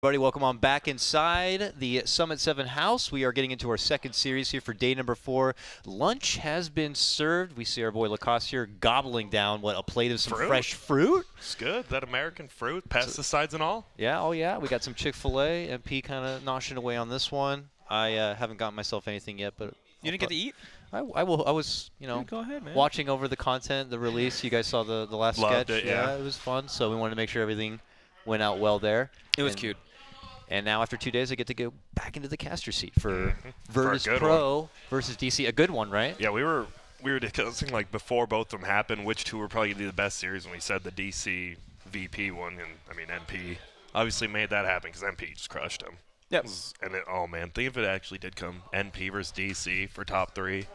Everybody, welcome on back inside the Summit 7 house. We are getting into our second series here for day number 4. Lunch has been served. We see our boy Lacoste here gobbling down, a plate of some fresh fruit. It's good. That American fruit, pesticides and all. Yeah, oh yeah. We got some Chick-fil-A. MP kind of noshing away on this one. I haven't gotten myself anything yet, but you didn't get to eat? I was, go ahead, man. Watching over the content, the release. You guys saw the last sketch. It, yeah, it was fun. So we wanted to make sure everything went out well there. It was cute. And now after 2 days, I get to go back into the caster seat for Virtus.pro versus DC. A good one, right? Yeah, we were discussing like before both of them happened, which two were probably going to be the best series, and we said the DC VP one, and I mean NP obviously made that happen because NP just crushed him. Yep. And oh man, think if it actually did come NP versus DC for top 3,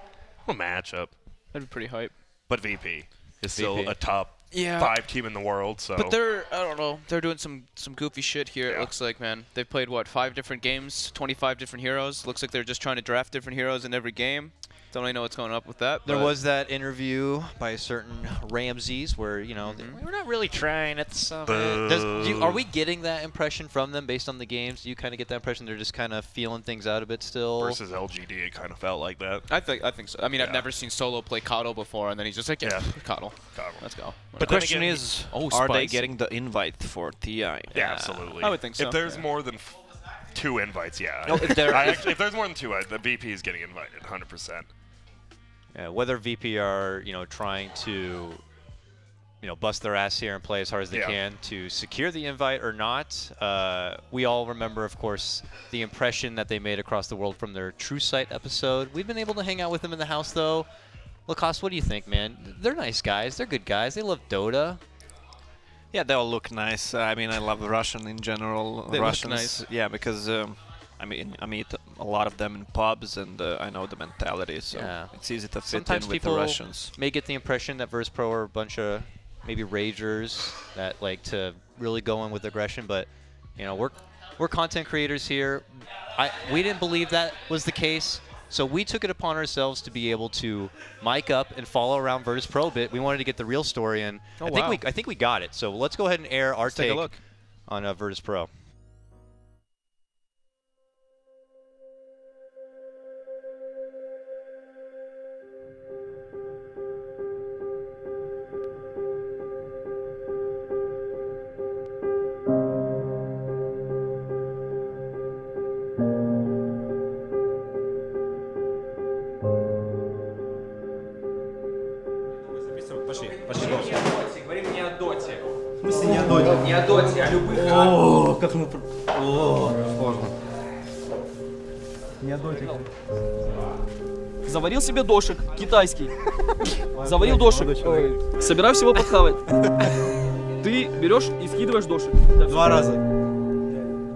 what a matchup. That'd be pretty hype. But VP is still a top 5 team in the world, so. But I don't know, they're doing some goofy shit here. It looks like, man. They've played what, 5 different games, 25 different heroes. Looks like they're just trying to draft different heroes in every game. Don't really know what's going up with that. There was that interview by a certain Ramses where, we're not really trying at the summit. Are we getting that impression from them based on the games? Do you kind of get that impression they're just kind of feeling things out a bit still? Versus LGD, it kind of felt like that. I think so. I mean, I've never seen Solo play Kato before, and then he's just like, Kato. Let's go. But the question is, are they getting the invite for TI? Yeah, absolutely. I would think so. If there's more than 2 invites, No, if there's more than 2, the VP is getting invited, 100%. Yeah, whether VP are trying to bust their ass here and play as hard as they can to secure the invite or not, we all remember, of course, the impression that they made across the world from their True Sight episode. We've been able to hang out with them in the house though. Lacoste, what do you think, man? They're nice guys. They're good guys. They love Dota. Yeah, they all look nice. I mean, I love Russian in general. They Russians, look nice. Yeah, because I meet a lot of them in pubs, and I know the mentality, so it's easy to fit in with the Russians. May get the impression that Virtus.pro are a bunch of maybe ragers that like to really go in with aggression, but we're content creators here. We didn't believe that was the case, so we took it upon ourselves to be able to mic up and follow around Virtus.pro a bit. We wanted to get the real story, and I think we got it. So let's go ahead and air our take on Virtus.pro. Говори мне о Доте. В смысле не о Доте? Не о Доте, о любых. О, как мы... О, сложно. Не о Доте. Заварил себе дошик, китайский. Заварил дошик. Собираю всего подхавать. Ты берешь и скидываешь дошик. 2 раза.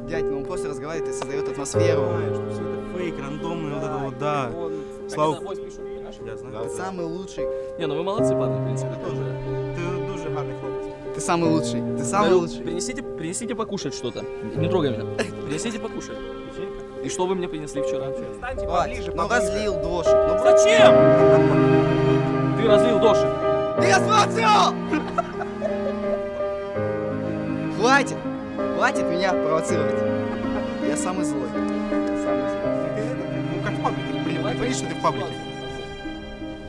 Дядь, ну он просто разговаривает и создает атмосферу. Что все это фейк, рандомный, вот это вот, да. Слава... Я знаю. Ты самый лучший. Не, ну вы молодцы, парни, в принципе. Ты дуже гарний хлопець. Ты самый лучший. Ты самый лучший. Принесите покушать что-то. Не трогай меня. Принесите покушать. И что вы мне принесли вчера? Встаньте поближе, Ну разлил дошик. Ну Зачем? Ты разлил дошик. Ты рассмотрел! Хватит! Хватит меня провоцировать. Я самый злой. Ну как в паблике, ты понимаешь, что ты в паблике?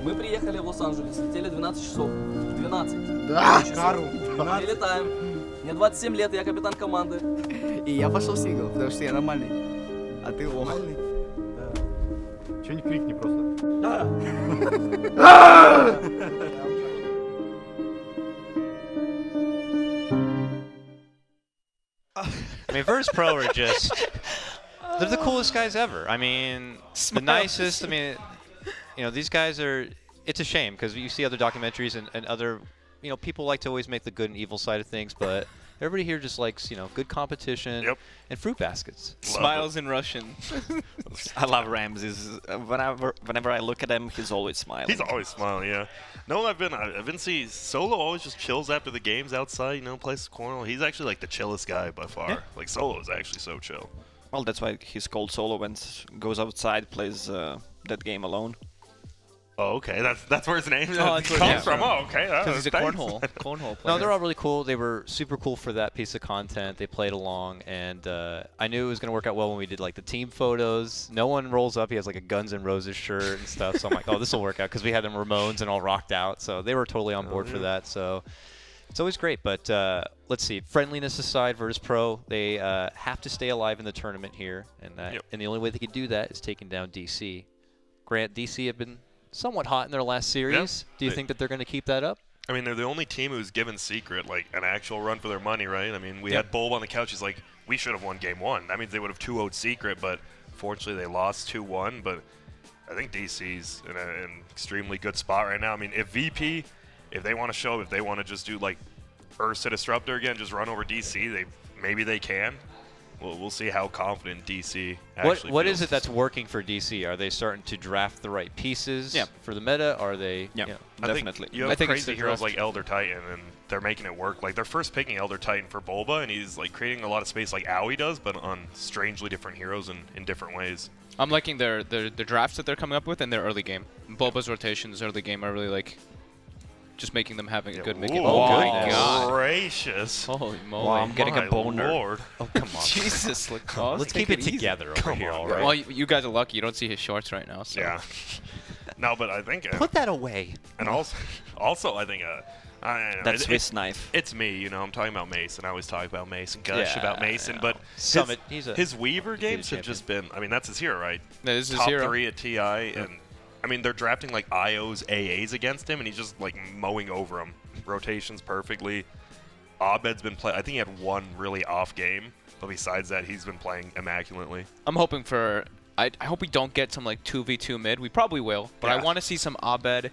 Мы приехали в Лос-Анджелес, летели 12 часов. 12. Да! Кару. И летаем. Мне 27 лет, я капитан команды. И я пошел в сингл, потому что я нормальный. А ты лох. Да. Чего не крикни просто? Да! I mean, Virtus.pro are they're the coolest guys ever. I mean, the nicest. I mean, these guys are, it's a shame because you see other documentaries and other, people like to always make the good and evil side of things, but everybody here just likes, good competition and fruit baskets. Smiles in Russian. I love Ramses. Whenever I look at him, he's always smiling. He's always smiling, yeah. No, I've been seeing Solo always just chills after the games outside, plays the corner. He's actually like the chillest guy by far. Yeah. Like Solo is actually so chill. Well, that's why he's called Solo, when goes outside, plays that game alone. Oh, okay. That's where his name that's comes from. Oh, okay. Because he's a thanks. cornhole player. No, they're all really cool. They were super cool for that piece of content. They played along, and I knew it was going to work out well when we did like the team photos. No one rolls up. He has like a Guns N' Roses shirt and stuff. So I'm like, oh, this will work out because we had them Ramones and all rocked out. So they were totally on board for that. So it's always great. But let's see. Friendliness aside, Virtus.pro, they have to stay alive in the tournament here, and and the only way they could do that is taking down DC. Grant, DC have been somewhat hot in their last series. Do you think that they're going to keep that up? I mean, they're the only team who's given Secret like an actual run for their money, right? I mean, we had Bulb on the couch. He's like, we should have won game 1. That means they would have 2-0'd Secret, but fortunately they lost 2-1. But I think DC's in an extremely good spot right now. I mean, if VP, if they want to show, if they want to just do like Ursa Disruptor again, just run over DC, maybe they can. We'll see how confident DC actually What feels. is it that's working for DC? Are they starting to draft the right pieces for the meta? Are they? Yeah, definitely. You have crazy heroes like Elder Titan, and they're making it work. Like, they're first picking Elder Titan for Bulba, and he's like creating a lot of space like Aoi does, but on strangely different heroes in different ways. I'm liking their drafts that they're coming up with and their early game. Bulba's rotations early game I really like. Just making them having a good make it. Oh my my God. gracious. Holy moly. Wow, I'm getting a boner. Lord. Oh, come on. Jesus, Let's keep it together over here, all right? Well, you guys are lucky. You don't see his shorts right now. So. Yeah. No, but I think... Put that away. And also I think... I don't know, That's Swiss knife. It's me, you know. I'm talking about Mason. I always talk about Mason, gush about Mason, but his Weaver games have just been... I mean, that's his hero, right? That is his Top hero. 3 at TI, and... I mean, they're drafting like IO's AAs against him, and he's just like mowing over them. Rotations perfectly. Abed's been playing. I think he had one really off game, but besides that, he's been playing immaculately. I'm hoping for. I hope we don't get some like 2v2 mid. We probably will, but I want to see some Abed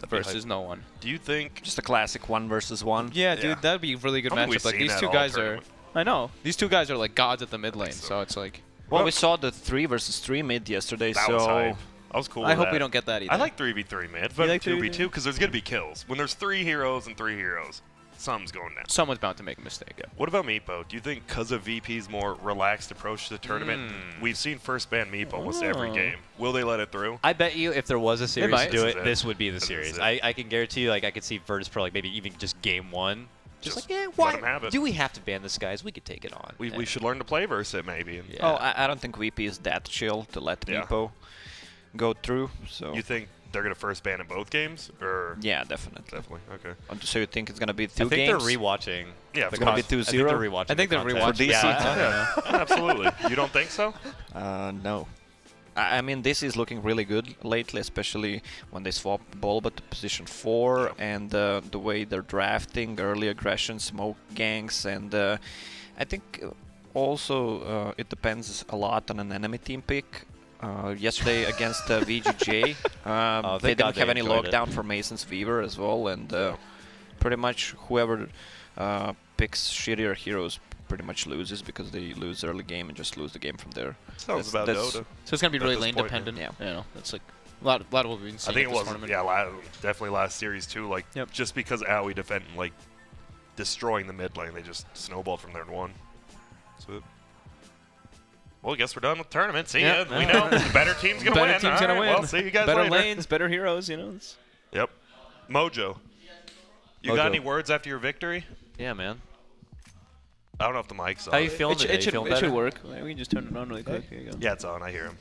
versus no one. Do you think just a classic 1 versus 1? Yeah, dude, that'd be a really good matchup. Like these two guys are. I know these two guys are like gods at the mid lane, so it's like. Well, we saw the 3 versus 3 mid yesterday, that was hype. I was cool I with hope that. we don't get that either. I like 3v3 mid, but like 2v2 because there's going to be kills. When there's 3 heroes and 3 heroes, something's going down. Someone's bound to make a mistake. Yeah. What about Meepo? Do you think because of VP's more relaxed approach to the tournament, we've seen first ban Meepo almost every game. Will they let it through? I bet you if there was a series to do it, this would be the This series. is I can guarantee you, like, I could see Virtus.pro, like, maybe even just game 1. Just like, yeah, let him have it. do we have to ban this guys? We could take it on. We should learn to play versus it, maybe. Yeah. Oh, I don't think VP is that chill to let Meepo go through. So you think they're gonna first ban in both games, or? Yeah, definitely. Definitely. Okay. So you think it's gonna be 2 games? I think they're rewatching. Yeah, it's gonna be 2-0. I think they're rewatching. I think they're rewatching. For DC. Yeah, absolutely. You don't think so? No. I mean, this is looking really good lately, especially when they swap Bulba to position 4 and the way they're drafting, early aggression, smoke ganks, and I think also it depends a lot on an enemy team pick. Yesterday against VGJ, they didn't have any lockdown for Mason's Weaver as well, and pretty much whoever picks shittier heroes pretty much loses because they lose early game and just lose the game from there. Sounds about Dota. So it's gonna be really lane dependent. Yeah. You know, that's like a lot of what we've been seeing. I think it was tournament. definitely last series too. Like just because Aoi defending like destroying the mid lane, they just snowballed from there and won. So. Well, I guess we're done with the tournament. See ya. We know the better team's gonna win. Better team's gonna win. Well, see you guys better later. lanes, better heroes. You know. Yep. Mojo. You got any words after your victory? Yeah, man. I don't know if the mic's on. How you feeling today? It should work. We can just turn it on really quick. Here you go. Yeah, it's on. I hear him.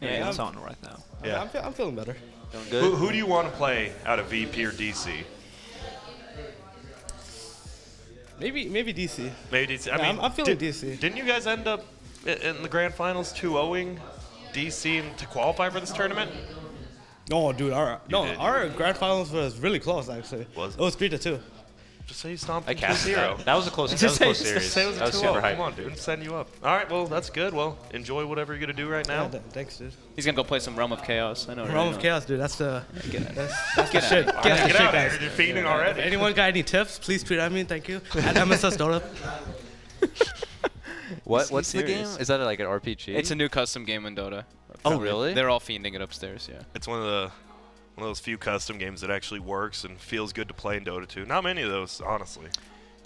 Yeah, it's on right now. Yeah, I'm feeling better. Feeling good? Who do you want to play out of VP or DC? Maybe DC. Maybe DC. I Yeah, mean, I'm feeling DC. Didn't you guys end up in the grand finals 2-0ing DC to qualify for this tournament? No, dude. Our grand finals was really close actually. Was it? It was 3-2. Just say you stomped I him cast 2-0. that. That was a close. That was a close series. Say it was That was 2-0. super hype. Come on, dude. Send you up. All right. Well, that's good. Well, enjoy whatever you're gonna do right now. Yeah, thanks, dude. He's gonna go play some Realm of Chaos. I know. Realm of Chaos, dude. That's the Get that's the shit. Get That's the shit, out guys. there. You're defeating already. Anyone got any tips? Please tweet at me. Thank you. At MSS Dota. What's the game? Is that like an RPG? It's a new custom game in Dota. Oh, really? They're all fiending it upstairs. Yeah. It's one of those few custom games that actually works and feels good to play in Dota 2. Not many of those, honestly.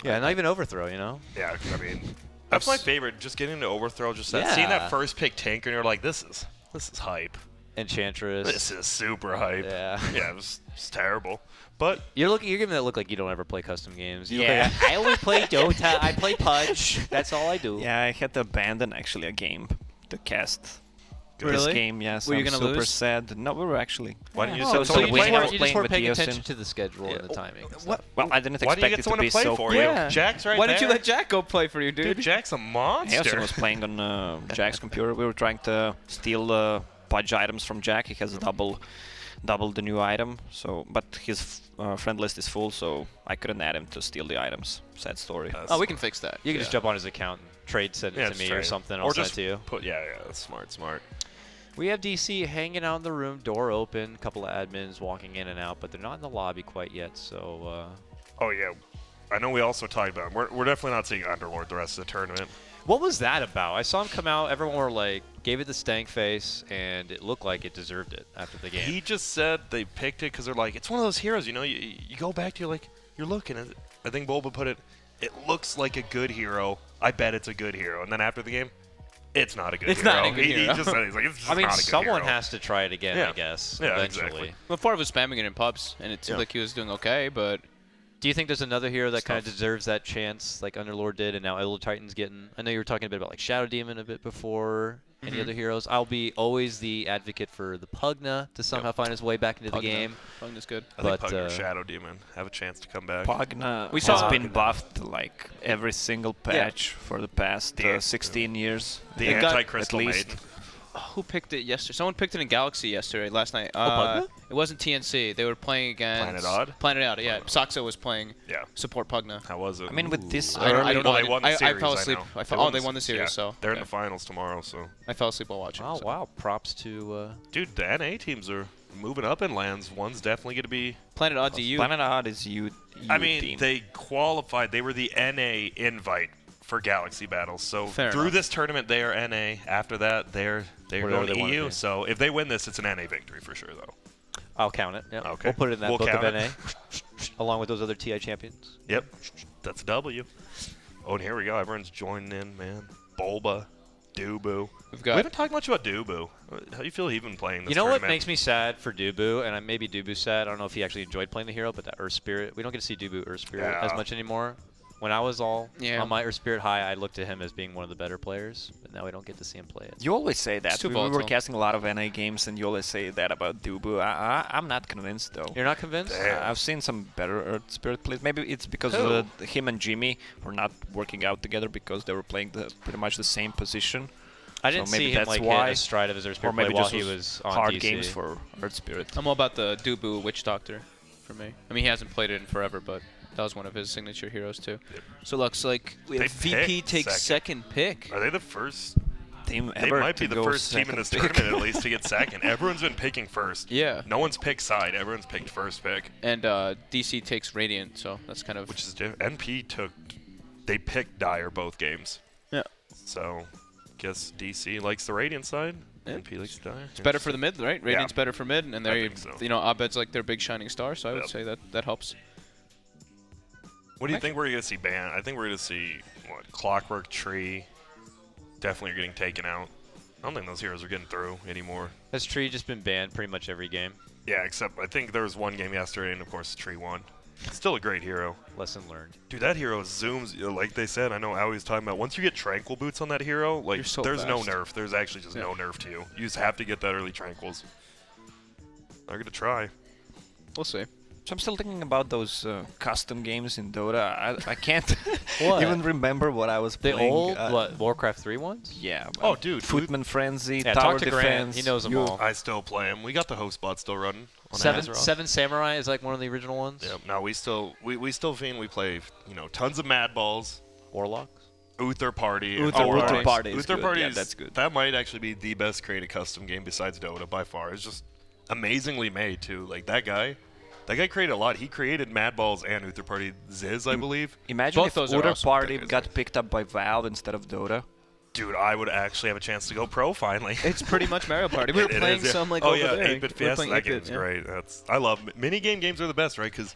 Yeah, not even Overthrow, you know? Yeah, I mean, that's my favorite. Just getting into Overthrow, just seeing that first pick tank, and you're like, this is hype. Enchantress. This is super hype. Yeah. Yeah, it's terrible. But You're giving that look like you don't ever play custom games. You Yeah. look like, I only play Dota. I play Pudge. That's all I do. Yeah, I had to abandon actually a game to cast. This Really? game, yes. Were you I'm gonna super lose? sad. No, we were actually. Why didn't you Oh, send so someone you to just play? weren't, playing with paying Yosin. attention to the schedule and the timing. and stuff. Well, I didn't Why do you expect get it to someone be to play so for quick. you? Yeah. Jack's right Why there. didn't you let Jack go play for you, dude? Dude, Jack's a monster. Yosin was playing on Jack's computer. We were trying to steal Pudge items from Jack. He has double the new item. So, but his friend list is full, so I couldn't add him to steal the items. Sad story. Oh, we can fix that. You can just jump on his account and send it to just me trade or it. something. Or I'll send just it to you. yeah, that's smart. We have DC hanging out in the room, door open, a couple of admins walking in and out, but they're not in the lobby quite yet, so... Oh, yeah. I know we also talked about him. We're definitely not seeing Underlord the rest of the tournament. What was that about? I saw him come out, everyone were like, gave it the stank face, and it looked like it deserved it after the game. He just said they picked it because they're like, it's one of those heroes, you know, you go back to you're looking at it. I think Bulba put it, it looks like a good hero. I bet it's a good hero. And then after the game, it's not a good It's hero. not a good He hero. just said, he's like, it's just I mean, not a good someone hero. has to try it again, Yeah. I guess, Yeah, eventually. exactly. Before I was spamming it in pubs, and it seemed Yeah. like he was doing okay, but Do you think there's another hero that kind of Stuff. deserves that chance, like Underlord did, and now Elder Titan's getting? I know you were talking a bit about like Shadow Demon a bit before. Any other heroes? I'll be always the advocate for the Pugna to somehow find his way back into the game. Pugna's good. I think but, Pugna or Shadow Demon have a chance to come back. Pugna We has saw- been buffed like every single patch for the past Yeah. 16 years. The It got- Anti-Crystal at least. Maiden. Who picked it yesterday? Someone picked it in Galaxy yesterday, last night. Pugna? It wasn't TNC. They were playing against Planet Odd? Planet Odd, yeah. Saxo was playing Yeah. support Pugna. How was it? I mean, with this I don't know. Well, they won the I series, fell asleep. know. Oh, they won the series, yeah. so They're in yeah. the finals tomorrow, so. I fell asleep while watching. Oh so. wow! Props to. Dude, the NA teams are moving up in lands. One's definitely going to be... Planet Odd DU. Planet Odd is you. I mean, team. they qualified. They were the NA invite for Galaxy Battles. So Fair through enough. this tournament, they are NA. After that, they're Whatever going they to wanna EU. be. So if they win this, it's an NA victory for sure, though. I'll count it. Yep. Okay. We'll put it in that We'll book of count NA, it. along with those other TI champions. Yep, that's a W. Oh, and here we go. Everyone's joining in, man. Bulba, Dubu. We've We got haven't talked much about Dubu. How do you feel he's been playing this You know what tournament? makes me sad for Dubu, and maybe Dubu's sad. I don't know if he actually enjoyed playing the hero, but that Earth Spirit, we don't get to see Dubu Earth Spirit as Yeah. much anymore. When I was all Yeah. on my Earth Spirit high, I looked at him as being one of the better players, but now we don't get to see him play it. You always say that. too We were volatile. casting a lot of NA games, and you always say that about Dubu. I'm not convinced, though. You're not convinced? Damn. I've seen some better Earth Spirit plays. Maybe it's because Who? him and Jimmy were not working out together because they were playing pretty much the same position. I didn't so maybe see him that's like why. hit a stride of his Earth Or Spirit play maybe while just he was was on hard DC. games for Earth Spirit. I'm all about the Dubu Witch Doctor for me. I mean, he hasn't played it in forever, but that was one of his signature heroes too. Yep. So it looks like we They have VP picked takes second. second pick. Are they the first? Team They ever might be to the go first team in second this pick. tournament at least to get second. Everyone's been picking first. Yeah. No one's picked side. Everyone's picked first pick, And DC takes Radiant, so that's kind of which is different. NP took. They picked Dire both games. yeah. So, guess DC likes the Radiant side. Yeah. NP likes Dire. It's better for the mid, right? Radiant's better for mid, and there, think so. you know, Abed's like their big shining star, so I would Yep. say that helps. What do you think we're going to see banned? I think we're going to see, what, Clockwork Tree definitely are getting taken out. I don't think those heroes are getting through anymore. Has Tree just been banned pretty much every game? Yeah, except I think there was one game yesterday, and of course Tree won. Still a great hero. Lesson learned. Dude, that hero zooms, like they said, I know Howie was talking about, once you get Tranquil Boots on that hero, like, You're so there's no fast. nerf. There's actually just Yeah. no nerf to you. You just have to get that early Tranquils. They're going to try. We'll see. So I'm still thinking about those custom games in Dota. I can't What? even remember what I was The playing. old Warcraft 3 ones? Yeah. Oh, dude, Footman Frenzy, Yeah, Tower talk to Defense. Grant. He knows them all. I still play them. We got the host bot still running on Seven Azeroth. Samurai is like one of the original ones. Yep. No, we still fiend. We play, tons of Mad Balls, Warlocks. Uther Party. and Uther Warlocks. Party. Party is Uther good. Party Yeah, is, that's good. That might actually be the best created custom game besides Dota by far. It's just amazingly made too. Like that guy created a lot. He created Mad Balls and Uther Party Ziz, I believe. Imagine Both if those are Order awesome. Party That is got picked up by Valve instead of Dota. Dude, I would actually have a chance to go pro finally. It's pretty much Mario Party. We were It playing is, yeah. some like oh over yeah, there. 8-bit We were Fiesta. playing That 8-bit, game's yeah. great. I love minigame games are the best, right? Because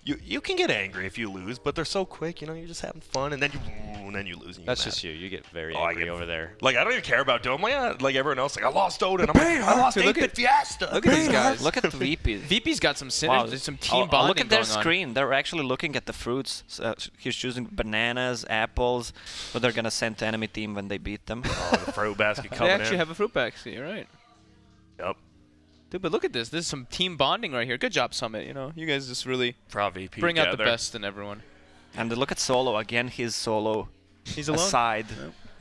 you can get angry if you lose, but they're so quick. You're just having fun, and then you and then you lose. And you That's get just mad. you. You get very Oh, I angry get- over there. Like, I don't even care about Dota. I'm like, yeah, like everyone else, like, I lost Dota, and I'm like, I lost 8-bit Fiesta. Look at these guys. Look at the VP. VP's got some synergy, some team bonding look at their going on. screen. They're actually looking at the fruits. So he's choosing bananas, apples, what they're gonna send to enemy team when they beat them. Oh, the fruit basket They coming actually in. have a fruit basket. You're right. Yep. Dude, but look at this. This is some team bonding right here. Good job, Summit. You know, you guys just really Pro VP bring out the together. best in everyone. And look at Solo again. He's solo He's alone. aside,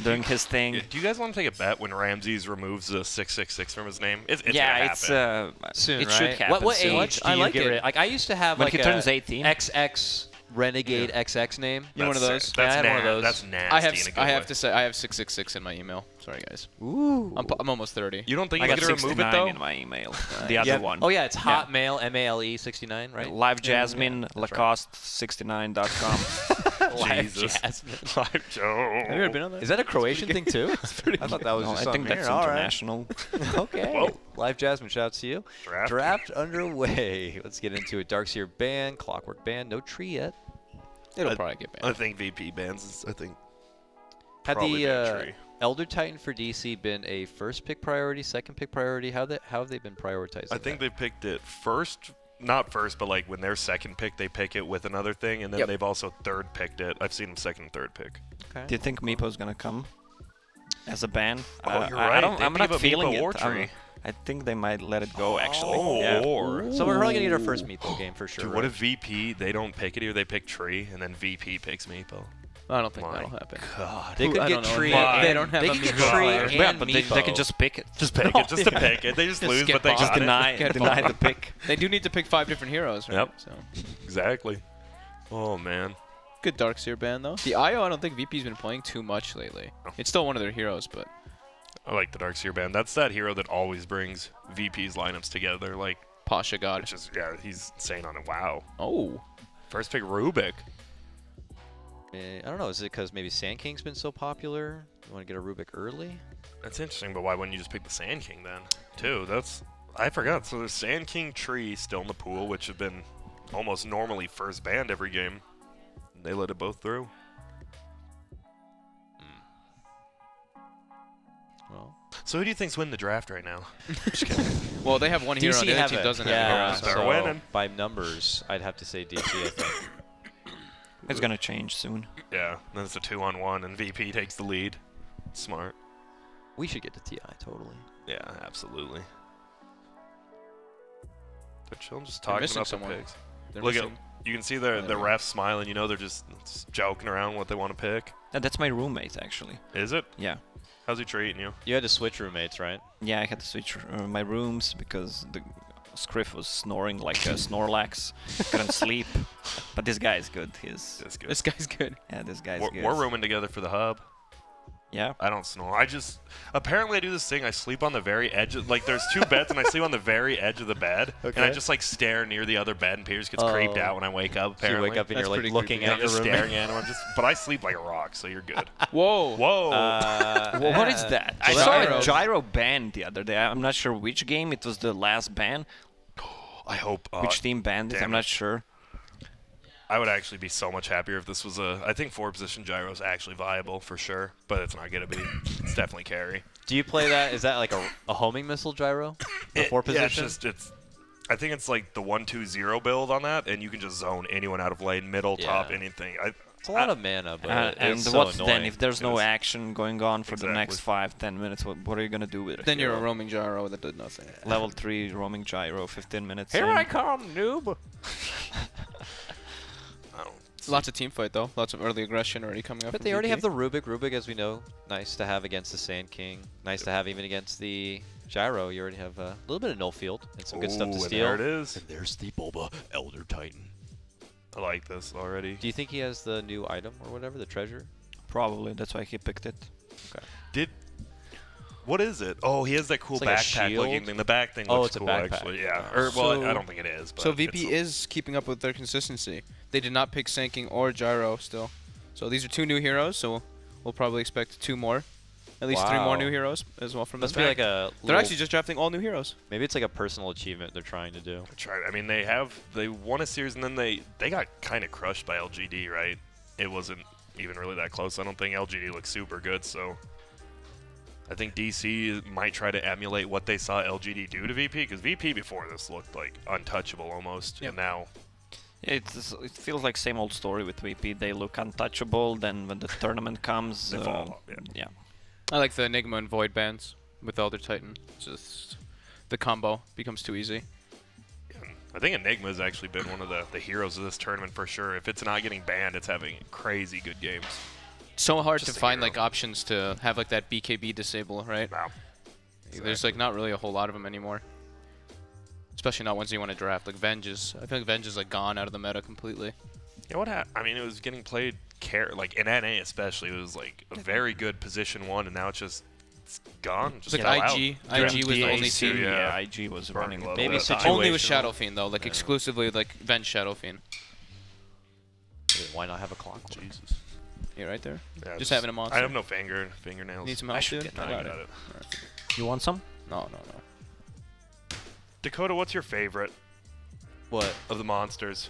doing his thing. Yeah, do you guys want to take a bet when Ramses removes the 666 from his name? It's yeah, gonna it's happen. Soon, it right? should happen. What soon. age do I you like get it. rid? Like I used to have When like he a turns 18. XX Renegade XX name. You're one of those? Yeah, I That's had one of those. That's nasty. I have in a good I have way. to say I have 666 in my email. Sorry guys. Ooh. I'm almost 30. You don't think I you got could remove it 69 though? in my email. The other one. Oh yeah, it's Hotmail MALE69, right? Live Jasmine, Lacoste69.com. Live Jesus. Jasmine. Live Joe. Have you ever been on that? Is that a Croatian thing too? I thought that was No, just I think something that's here. All right. international. Okay. Well. Live Jasmine, shout out to you. Draft. Draft underway. Let's get into it. Darkseer ban, Clockwork ban, no tree yet. It'll I- probably get I banned. think VP bans is, I think, Had probably the ban tree. Elder Titan for DC been a first pick priority, second pick priority? How have they been prioritizing? I think that? they picked it first, not first, but like when they're second pick, they pick it with another thing, and then Yep. they've also third picked it. I've seen them second and third pick. Okay. Do you think Meepo's gonna come as a ban? Oh, you're I right. don't, They I'm leave not a feeling Meepo it. war tree. I think they might let it go, actually. Oh, Yeah. or So we're probably gonna get our first Meepo game for sure. dude, right? what if VP they don't pick it here? They pick tree, and then VP picks Meepo. I don't think My that'll happen. God. they could I get don't know. tree? Why? They don't have They a could get Meepo tree player. and Yeah, but they can Meepo. just pick it. Just pick it, just to pick it. They just lose, get but they bombed. got Just it. deny Get the pick. They do need to pick 5 different heroes, right? Yep. So Exactly. Oh man. good Darkseer ban though. The IO, I don't think VP's been playing too much lately. It's still one of their heroes, but I like the Darkseer band. That's that hero that always brings VP's lineups together. Like, Pasha God. it's just yeah, he's insane on it. Wow. Oh. First pick Rubik. I don't know. Is it because maybe Sand King's been so popular? You want to get a Rubik early? That's interesting, but why wouldn't you just pick the Sand King then? Too. That's I forgot. So there's Sand King Tree still in the pool, which have been almost normally first banned every game. They let it both through. Well, So who do you think's winning the draft right now? Just kidding. Well, they have one hero, and the other have team it. doesn't Yeah, have a hero. They're so winning. by numbers, I'd have to say DC. I think. It's gonna change soon. Yeah. Then it's a 2-on-1, and VP takes the lead. Smart. We should get to TI totally. Yeah, absolutely. They're chilling, just They're talking missing about the someone. picks. They're Look at, missing- you can see the refs smiling. You know they're just joking around what they want to pick. That's my roommate, actually. Is it? Yeah. How's he treating you? You had to switch roommates, right? Yeah, I had to switch my rooms because the Scriff was snoring like a Snorlax. Couldn't sleep. But this guy is good. He's That's good. This guy's good. yeah, this guy's We're, good. we're rooming together for the hub. Yeah. I don't snore. I just apparently I do this thing. I sleep on the very edge of like there's two beds and I sleep on the very edge of the bed and I Okay. just like stare near the other bed and Piers gets creeped Oh. out when I wake up. So you Apparently, wake up and That's you're like pretty looking creepy. and at I'm your just roommate. staring at him. But I sleep like a rock, so you're good. Whoa. Whoa! Well, what is that? I So saw Gyro. a gyro ban the other day. I'm not sure which game. It was the last ban. I hope Which team banned it? damn I'm it. not sure. I would actually be so much happier if this was a. I think 4-position gyro is actually viable for sure, but it's not gonna be. It's definitely carry. Do you play that? Is that like a homing missile gyro? The 4 Yeah, position? it's. I think it's like the 1-2-0 build on that, and you can just zone anyone out of lane, middle, top, Yeah. anything. It's a lot of mana, but And it's so what annoying. then? If there's no Yes. action going on for the next Exactly. 5-10 minutes, what are you gonna do with it? Then you're a roaming gyro that did nothing. Level 3 roaming gyro, 15 minutes. Here in. I come, noob. I don't. Lots of team fight though. Lots of early aggression already coming up. But from they already VP. have the Rubik. Rubik, as we know, nice to have against the Sand King. Nice to have even against the Gyro. You already have a little bit of null field and some good stuff to Ooh, and steal. there it is. And there's the Boba Elder Titan. I like this already. Do you think he has the new item or whatever, the treasure? Probably. That's why he picked it. Did. What is it? Oh, he has that cool It's like a backpack looking shield? thing. The back thing Oh, looks it's a cool backpack. actually. Yeah. Oh. Or well, So- I don't think it is. But So it's VP a- is keeping up with their consistency. They did not pick Sanking or Gyro still. So these are 2 new heroes, so we'll probably expect 2 more. At least 3 more Wow. new heroes as well from Must this be pack. like a. They're little- actually just drafting all new heroes. Maybe it's like a personal achievement they're trying to do. I mean, they won a series and then they got kind of crushed by LGD, right? It wasn't even really that close. I don't think LGD looks super good, so I think DC might try to emulate what they saw LGD do to VP, because VP before this looked like untouchable almost, and now... It feels like same old story with VP. They look untouchable, then when the tournament comes... They fall, yeah. I like the Enigma and Void bans with Elder Titan. Just the combo becomes too easy. I think Enigma has actually been one of the heroes of this tournament for sure. If it's not getting banned, it's having crazy good games. So hard Just to a find hero. like options to have like that BKB disable, right? Wow. There's like not really a whole lot of them anymore. Especially not ones you want to draft. Like Venge is, I feel like Venge is like gone out of the meta completely. Yeah, what I mean, it was getting played like in NA especially. It was like a very good position 1, and now it's gone. It's Just like fell IG. out. IG was the only DAC, team. yeah. IG was Burning running low. Maybe Only Only with situational. Shadow Fiend though, like exclusively like Venge Shadow Fiend. Why not have a clock? Jesus. You right there? Yeah, Just having a monster. I have no fingernails. Need some help, dude? No, I you got got it. it. You want some? No. Dakota, what's your favorite What? of the monsters?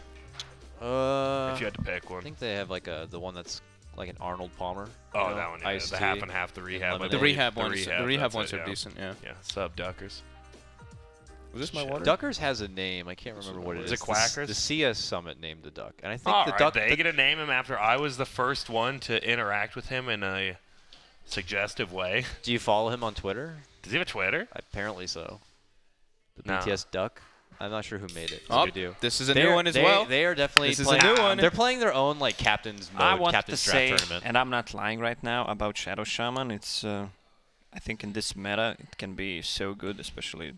If you had to pick one. I think they have like the one that's like an Arnold Palmer. Oh, you know, that one, yeah. iced The tea. half and half, the rehab. I lemonade. The believe. rehab that's ones it, are yeah. decent, yeah. Yeah, sub Duckers. Was this my Shit. water? Duckers has a name. I can't remember what it Is is. it Quackers? The CS Summit named the duck, and I think Oh, the are duck. they gonna name him after I was the first one to interact with him in a suggestive way? Do you follow him on Twitter? Does he have a Twitter? Apparently so. The No. BTS duck. I'm not sure who made it. Oh, They do. this is a They're- new one as they, well. They are definitely This is a playing. new one. They're playing their own like captain's mode, I want to captain's draft say, tournament. and I'm not lying right now, about Shadow Shaman. It's, I think in this meta, it can be so good, especially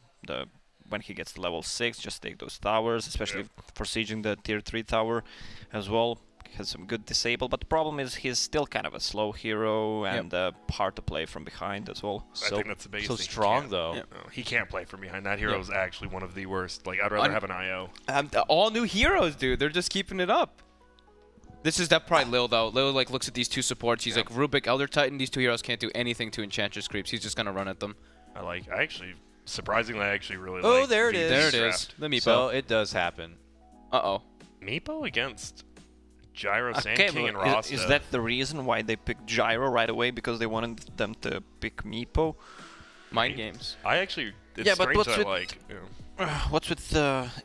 when he gets to level 6, just take those towers, especially for sieging the tier 3 tower as well. Has some good disable, but the problem is he's still kind of a slow hero and hard to play from behind as well. I think that's the biggest So thing. He strong can't- though. No, he can't play from behind. That hero is actually one of the worst. Like, I'd rather have an IO. All new heroes, dude. They're just keeping it up. This is that probably Lil though. Lil like looks at these two supports. He's like Rubik, Elder Titan. These two heroes can't do anything to Enchantress creeps. He's just gonna run at them. I actually, surprisingly, I actually really Oh, like there it VP's is. There it is. draft. The Meepo. So it does happen. Uh-oh. Meepo against Gyro, Sand Okay, King, and but Rasta. is that the reason why they picked Gyro right away? Because they wanted them to pick Meepo? Mind games. I actually, it's Yeah, but strange what's that with- like, you know, What's with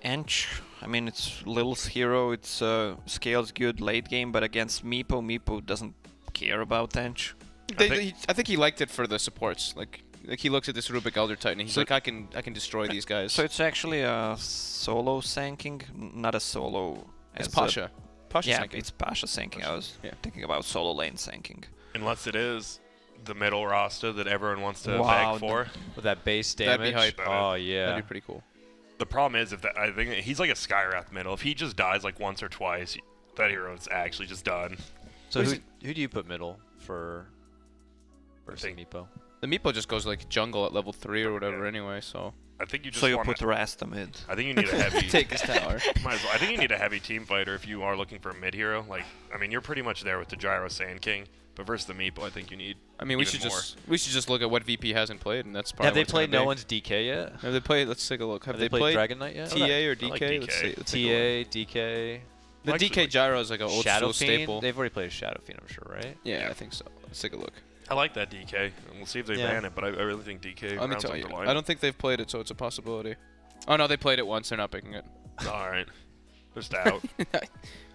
Ench? I mean, it's Lil's hero, it's scales good late game, but against Meepo doesn't care about Ench. I think he liked it for the supports. Like he looks at this Rubik Elder Titan and he's So- like, I can destroy these guys. So it's actually a solo sanking, not a solo. It's as a- Pasha. Pasha Yeah, Sanking. it's Pasha sanking. I was Yeah. thinking about solo lane sanking. unless it is the middle Rasta that everyone wants to Wow, beg for. With that base That'd be damage. hype. Oh yeah. That'd be pretty cool. The problem is, I think he's like a Skywrath middle. If he just dies like once or twice, that hero is actually just done. So who do you put middle for versus think- Meepo? The Meepo just goes like jungle at level 3 or whatever Yeah. anyway, so I think you just So you want put Rasta mid. I think you need a heavy. take his tower. Might as well. I think you need a heavy team fighter if you are looking for a mid hero. Like, I mean, you're pretty much there with the Gyro Sand King, but versus the Meepo, I think you need. I mean, we even should more. just look at what VP hasn't played, and that's probably. Have they what it's gonna played no be. one's DK yet? Have they played? Let's take a look. Have they played Dragon Knight yet? TA or I DK? like Let's DK. see. Let's take a look. TA, DK, The Actually, DK Gyro is like an old Shadow school Fiend. staple. They've already played Shadow Fiend, I'm sure, right? Yeah, I think so. Let's take a look. I like that DK. And we'll see if they Yeah. ban it, but I really think DK. Let me rounds tell up you, the lineup. I don't think they've played it, so it's a possibility. Oh no, they played it once. They're not picking it. All right, just out.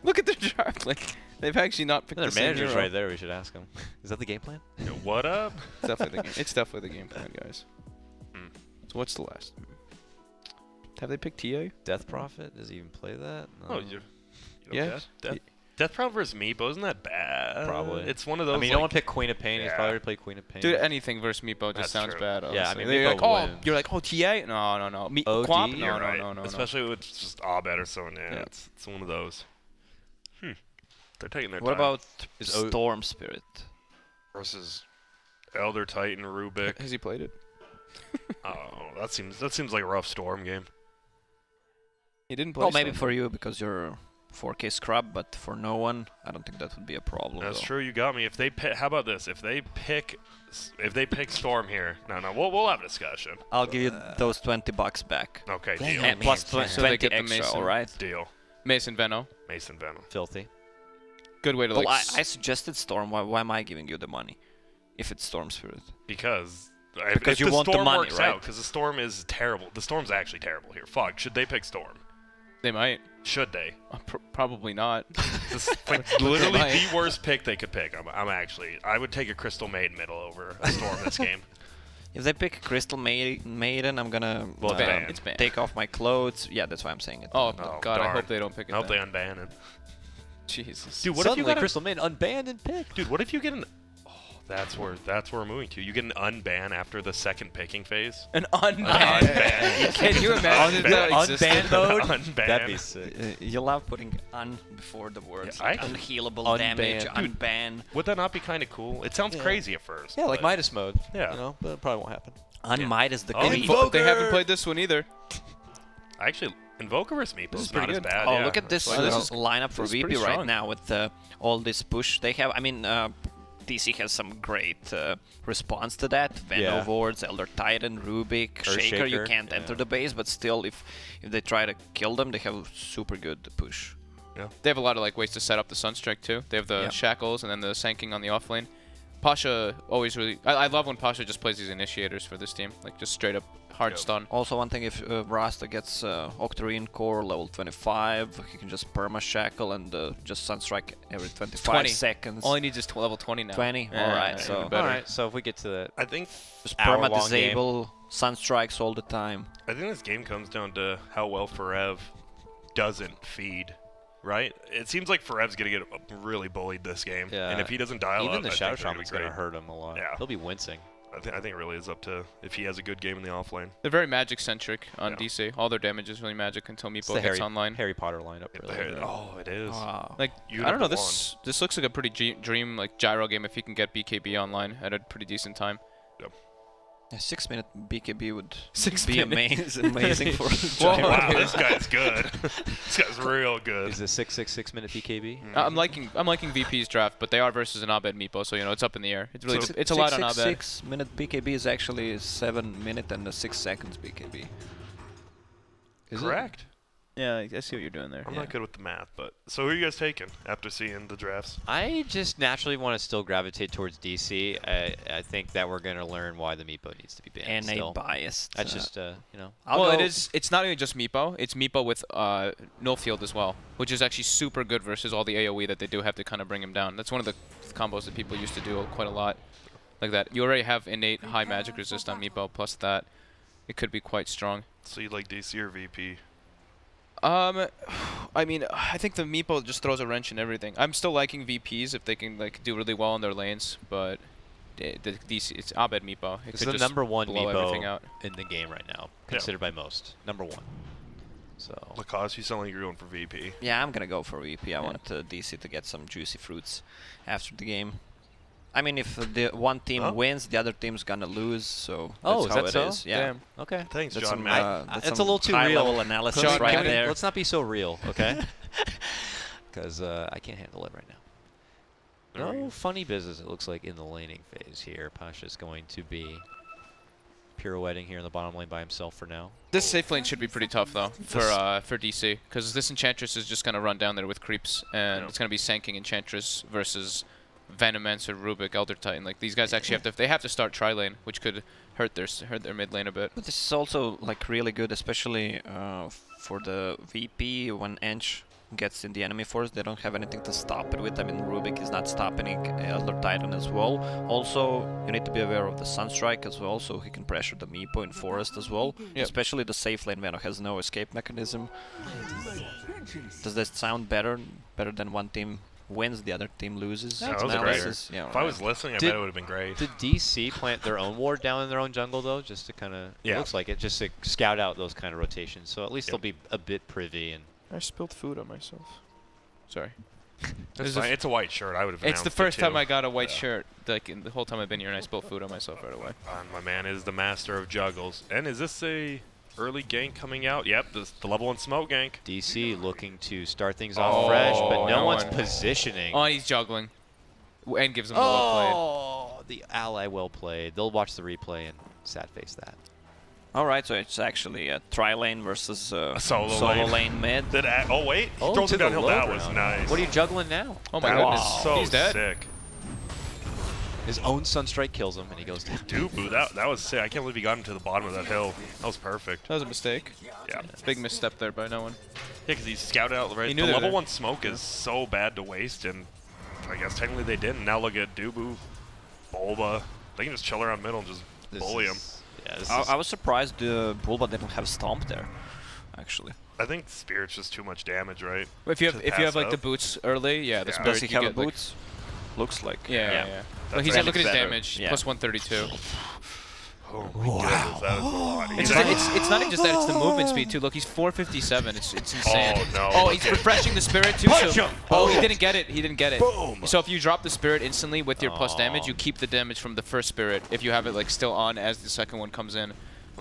Look at their draft. Like they've actually not picked Their the same manager's hero. right there. We should ask him. Is that the game plan? Yo, what up? It's definitely the game. It's definitely the game plan, guys. Hmm. So what's the last? Have they picked TA? Death Prophet? Does he even play that? No. Oh, you Yeah. Death Proud versus Meepo, isn't that bad? Probably. It's one of those. I mean, you don't want to pick Queen of Pain. He's Yeah. probably already played Queen of Pain. Dude, anything versus Meepo just That's sounds true. bad. Yeah, I honestly. mean, You're Meepo like, wins. you're like, oh, TA? No, no. OD? Quap? You're No, right. no, no, no. Especially with just Abed or so. Yeah, Yeah. it's one of those. They're taking their What time. about Is O- Storm Spirit? versus Elder Titan Rubik? Has he played it? Oh, that seems like a rough Storm game. He didn't play. Well, maybe Storm. for you because you're 4K scrub, but for no one, I don't think that would be a problem. That's though. true. You got me. If they pick, how about this? If they pick Storm here, no, we'll have a discussion. I'll give you those $20 back. Okay, deal. And plus So they 20 get the extra, Mason. all right? Deal. Mason Veno. Mason Venom. Filthy. Good way to Well, like. I suggested Storm. Why am I giving you the money if it's Storm Spirit? Because Because if you the want the Storm money, works right? out, because the Storm is terrible. The Storm's actually terrible here. Fuck, should they pick Storm? They might. Should they? Probably not. This is like literally the worst pick they could pick. I would take a Crystal Maiden middle over a Storm this game. If they pick Crystal Maiden, I'm gonna Well, it's banned. It's banned. take off my clothes. Yeah, that's why I'm saying it. Oh, Oh, God, I darn. hope they don't pick it. I hope they then. unban it. Jesus. Dude, what if you Suddenly, got Crystal Maiden unbanned and picked. Dude, what if you get an... Oh, that's where we're moving to. You get an unban after the second picking phase. An unban. Can you imagine if that existed? Unban mode? Unban. That'd be sick. You love putting "un" before the words. Yeah, I- Unhealable damage, Unban. unban. Would that not be kind of cool? It sounds crazy at first. Yeah, like but- Midas mode. Yeah. You know, but it probably won't happen. Unmight is the Oh, key. They haven't played this one either. Actually, Invoker vs. Meepo This is is pretty not as good. bad. Oh, yeah. look at this, Wow, this is- lineup for this is VP pretty right strong. now with all this push they have. I mean, DC has some great response to that. Yeah. Venovords, Elder Titan, Rubik, Shaker. You Earthshaker, can't enter the base, but still, if they try to kill them, they have a super good push. They have a lot of like ways to set up the Sunstrike too. They have the Yeah. shackles and then the Sanking on the offlane. Pasha always really. I love when Pasha just plays these initiators for this team, like just straight up hard Yep. stun. Also, one thing, if Rasta gets Octarine Core level 25, he can just perma shackle and just Sunstrike every 25 20. seconds. All he needs is level 20 now. 20? Yeah, Alright, even so- better. All right, so if we get to the I think just hour-long perma disable Sunstrikes all the time. this game comes down to how well Forev doesn't feed. Right? It seems like Forev's gonna get really bullied this game, Yeah. and if he doesn't dial even up, the I Shadow think they're Shaman's gonna gonna be great. hurt him a lot. Yeah. He'll be wincing. I think it really is up to if he has a good game in the offlane. They're very magic centric on Yeah. DC. All their damage is really magic until It's Meepo the gets online. Harry Potter lineup. Really. Oh, it is. Wow. Like You I don't know, number this looks like a pretty dream like gyro game if you can get BKB online at a pretty decent time. A 6-minute BKB would 6 be minutes. amazing for Whoa. Wow, this guy's good. This guy's real good. Is this 6-minute BKB? I'm liking VP's draft, but they are versus an Abed Meepo, so you know it's up in the air. It's really So it's a lot on Abed. 6-minute BKB is actually 7 minute and 6 seconds BKB. Is Correct. Yeah, I see what you're doing there. I'm not good with the math, but so who are you guys taking after seeing the drafts? I just naturally want to still gravitate towards DC. I think that we're going to learn why the Meepo needs to be banned And still. a biased. That's just, you know. Well, it's not even just Meepo. It's Meepo with no field as well, which is actually super good versus all the AoE that they do have to kind of bring him down. That's one of the combos that people used to do quite a lot, like that. You already have innate high magic resist on Meepo, plus that it could be quite strong. So you like DC or VP? I mean, I think the Meepo just throws a wrench in everything. I'm still liking VPs if they can like do really well in their lanes, but the DC, it's Abed Meepo. It It's could the just #1 blow everything Meepo out. in the game right now, considered by most. #1. So. Lacoste, you sound like you're going for VP. Yeah, I'm gonna go for VP. I want DC to get some juicy fruits after the game. I mean, if the one team wins, the other team's gonna lose, so that's is how that it so? is. Yeah. Damn. Okay. Thanks, That's John some, Matt. that's It's some a little too high-level real. analysis John, right can we- there. let's not be so real, okay? Because I can't handle it right now. There we No go. funny business, it looks like, in the laning phase here. Pasha's going to be pirouetting here in the bottom lane by himself for now. This safe lane should be pretty tough though for DC, because this Enchantress is just gonna run down there with creeps, and it's gonna be Sanking Enchantress versus Venomancer, Rubik, Elder Titan. Like these guys actually have to start tri lane, which could hurt their mid lane a bit. But this is also like really good, especially for the VP when Ench gets in the enemy force. They don't have anything to stop it with. I mean, Rubik is not stopping Elder Titan as well. Also, you need to be aware of the Sunstrike as well, so he can pressure the Meepo in forest as well. Yep. Especially the safe lane Veno has no escape mechanism. Does that sound better? Better than one team wins, the other team loses? Yeah, that was Analysis? great. Yeah, If I was listening, I bet it would have been great. Did DC plant their own ward down in their own jungle, though, just to kind of, it looks like it, just to scout out those kind of rotations. So at least they'll be a bit privy. And I spilled food on myself. Sorry. It's fine. It's a white shirt. I would have. It's the first time I got a white Yeah. shirt, like in the whole time I've been here, and I spilled food on myself right away. My man is the master of juggles. And is this a early gank coming out? Yep, this, the level 1 smoke gank. DC looking to start things off fresh, but no that one's one. positioning. Oh, and he's juggling, and gives him the well played. Oh, the ally well played. They'll watch the replay and sad face that. Alright, so it's actually a tri-lane versus a solo lane mid. Oh wait, he throws to him the downhill. low That ground. was nice. What are you juggling now? Oh my That goodness. was so He's dead. sick. His own Sunstrike kills him, and he goes down. Dubu, that was sick. I can't believe he got him to the bottom of that hill. That was perfect. That was a mistake. Yeah. Big misstep there by no one. Yeah, because he scouted out right. He The knew they were level there. 1 smoke is so bad to waste, and I guess technically they didn't. Now look at Dubu, Bulba. They can just chill around middle and just bully him. Yeah, I was surprised Bulba didn't have Stomp there, actually. I think Spirit's just too much damage, right? If you have Just if you have pass like the up. boots early, yeah, the Yeah. spirit Does he you have get, like- boots? Looks like. Yeah. Well, That's he's got, actually look at his better. damage, Yeah. plus 132. Oh my goodness, that is a lot. It's not even just that; it's the movement speed too. Look, he's 457. It's insane. Oh, no, Oh, look he's at- refreshing the spirit too. Punch So, him! oh, he didn't get it. He didn't get it. Boom! So if you drop the spirit instantly with your plus Oh. damage, you keep the damage from the first spirit if you have it like still on as the second one comes in.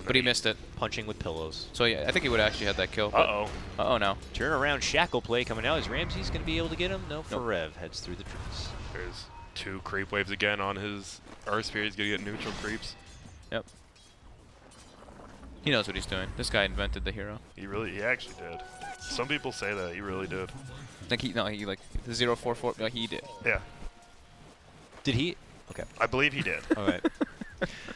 But he missed it. punching with pillows. So yeah, I think he would have actually had that kill. Uh-oh. Uh-oh now. Turn around shackle play coming out. Is Ramsey's going to be able to get him? No, Nope. Farev heads through the trees. There's 2 creep waves again on his Earth Spirit. He's going to get neutral creeps. Yep. He knows what he's doing. This guy invented the hero. He actually did. Some people say that. He really did. Like he like the 044. No, he did. Yeah. Did he? Okay. I believe he did. All right.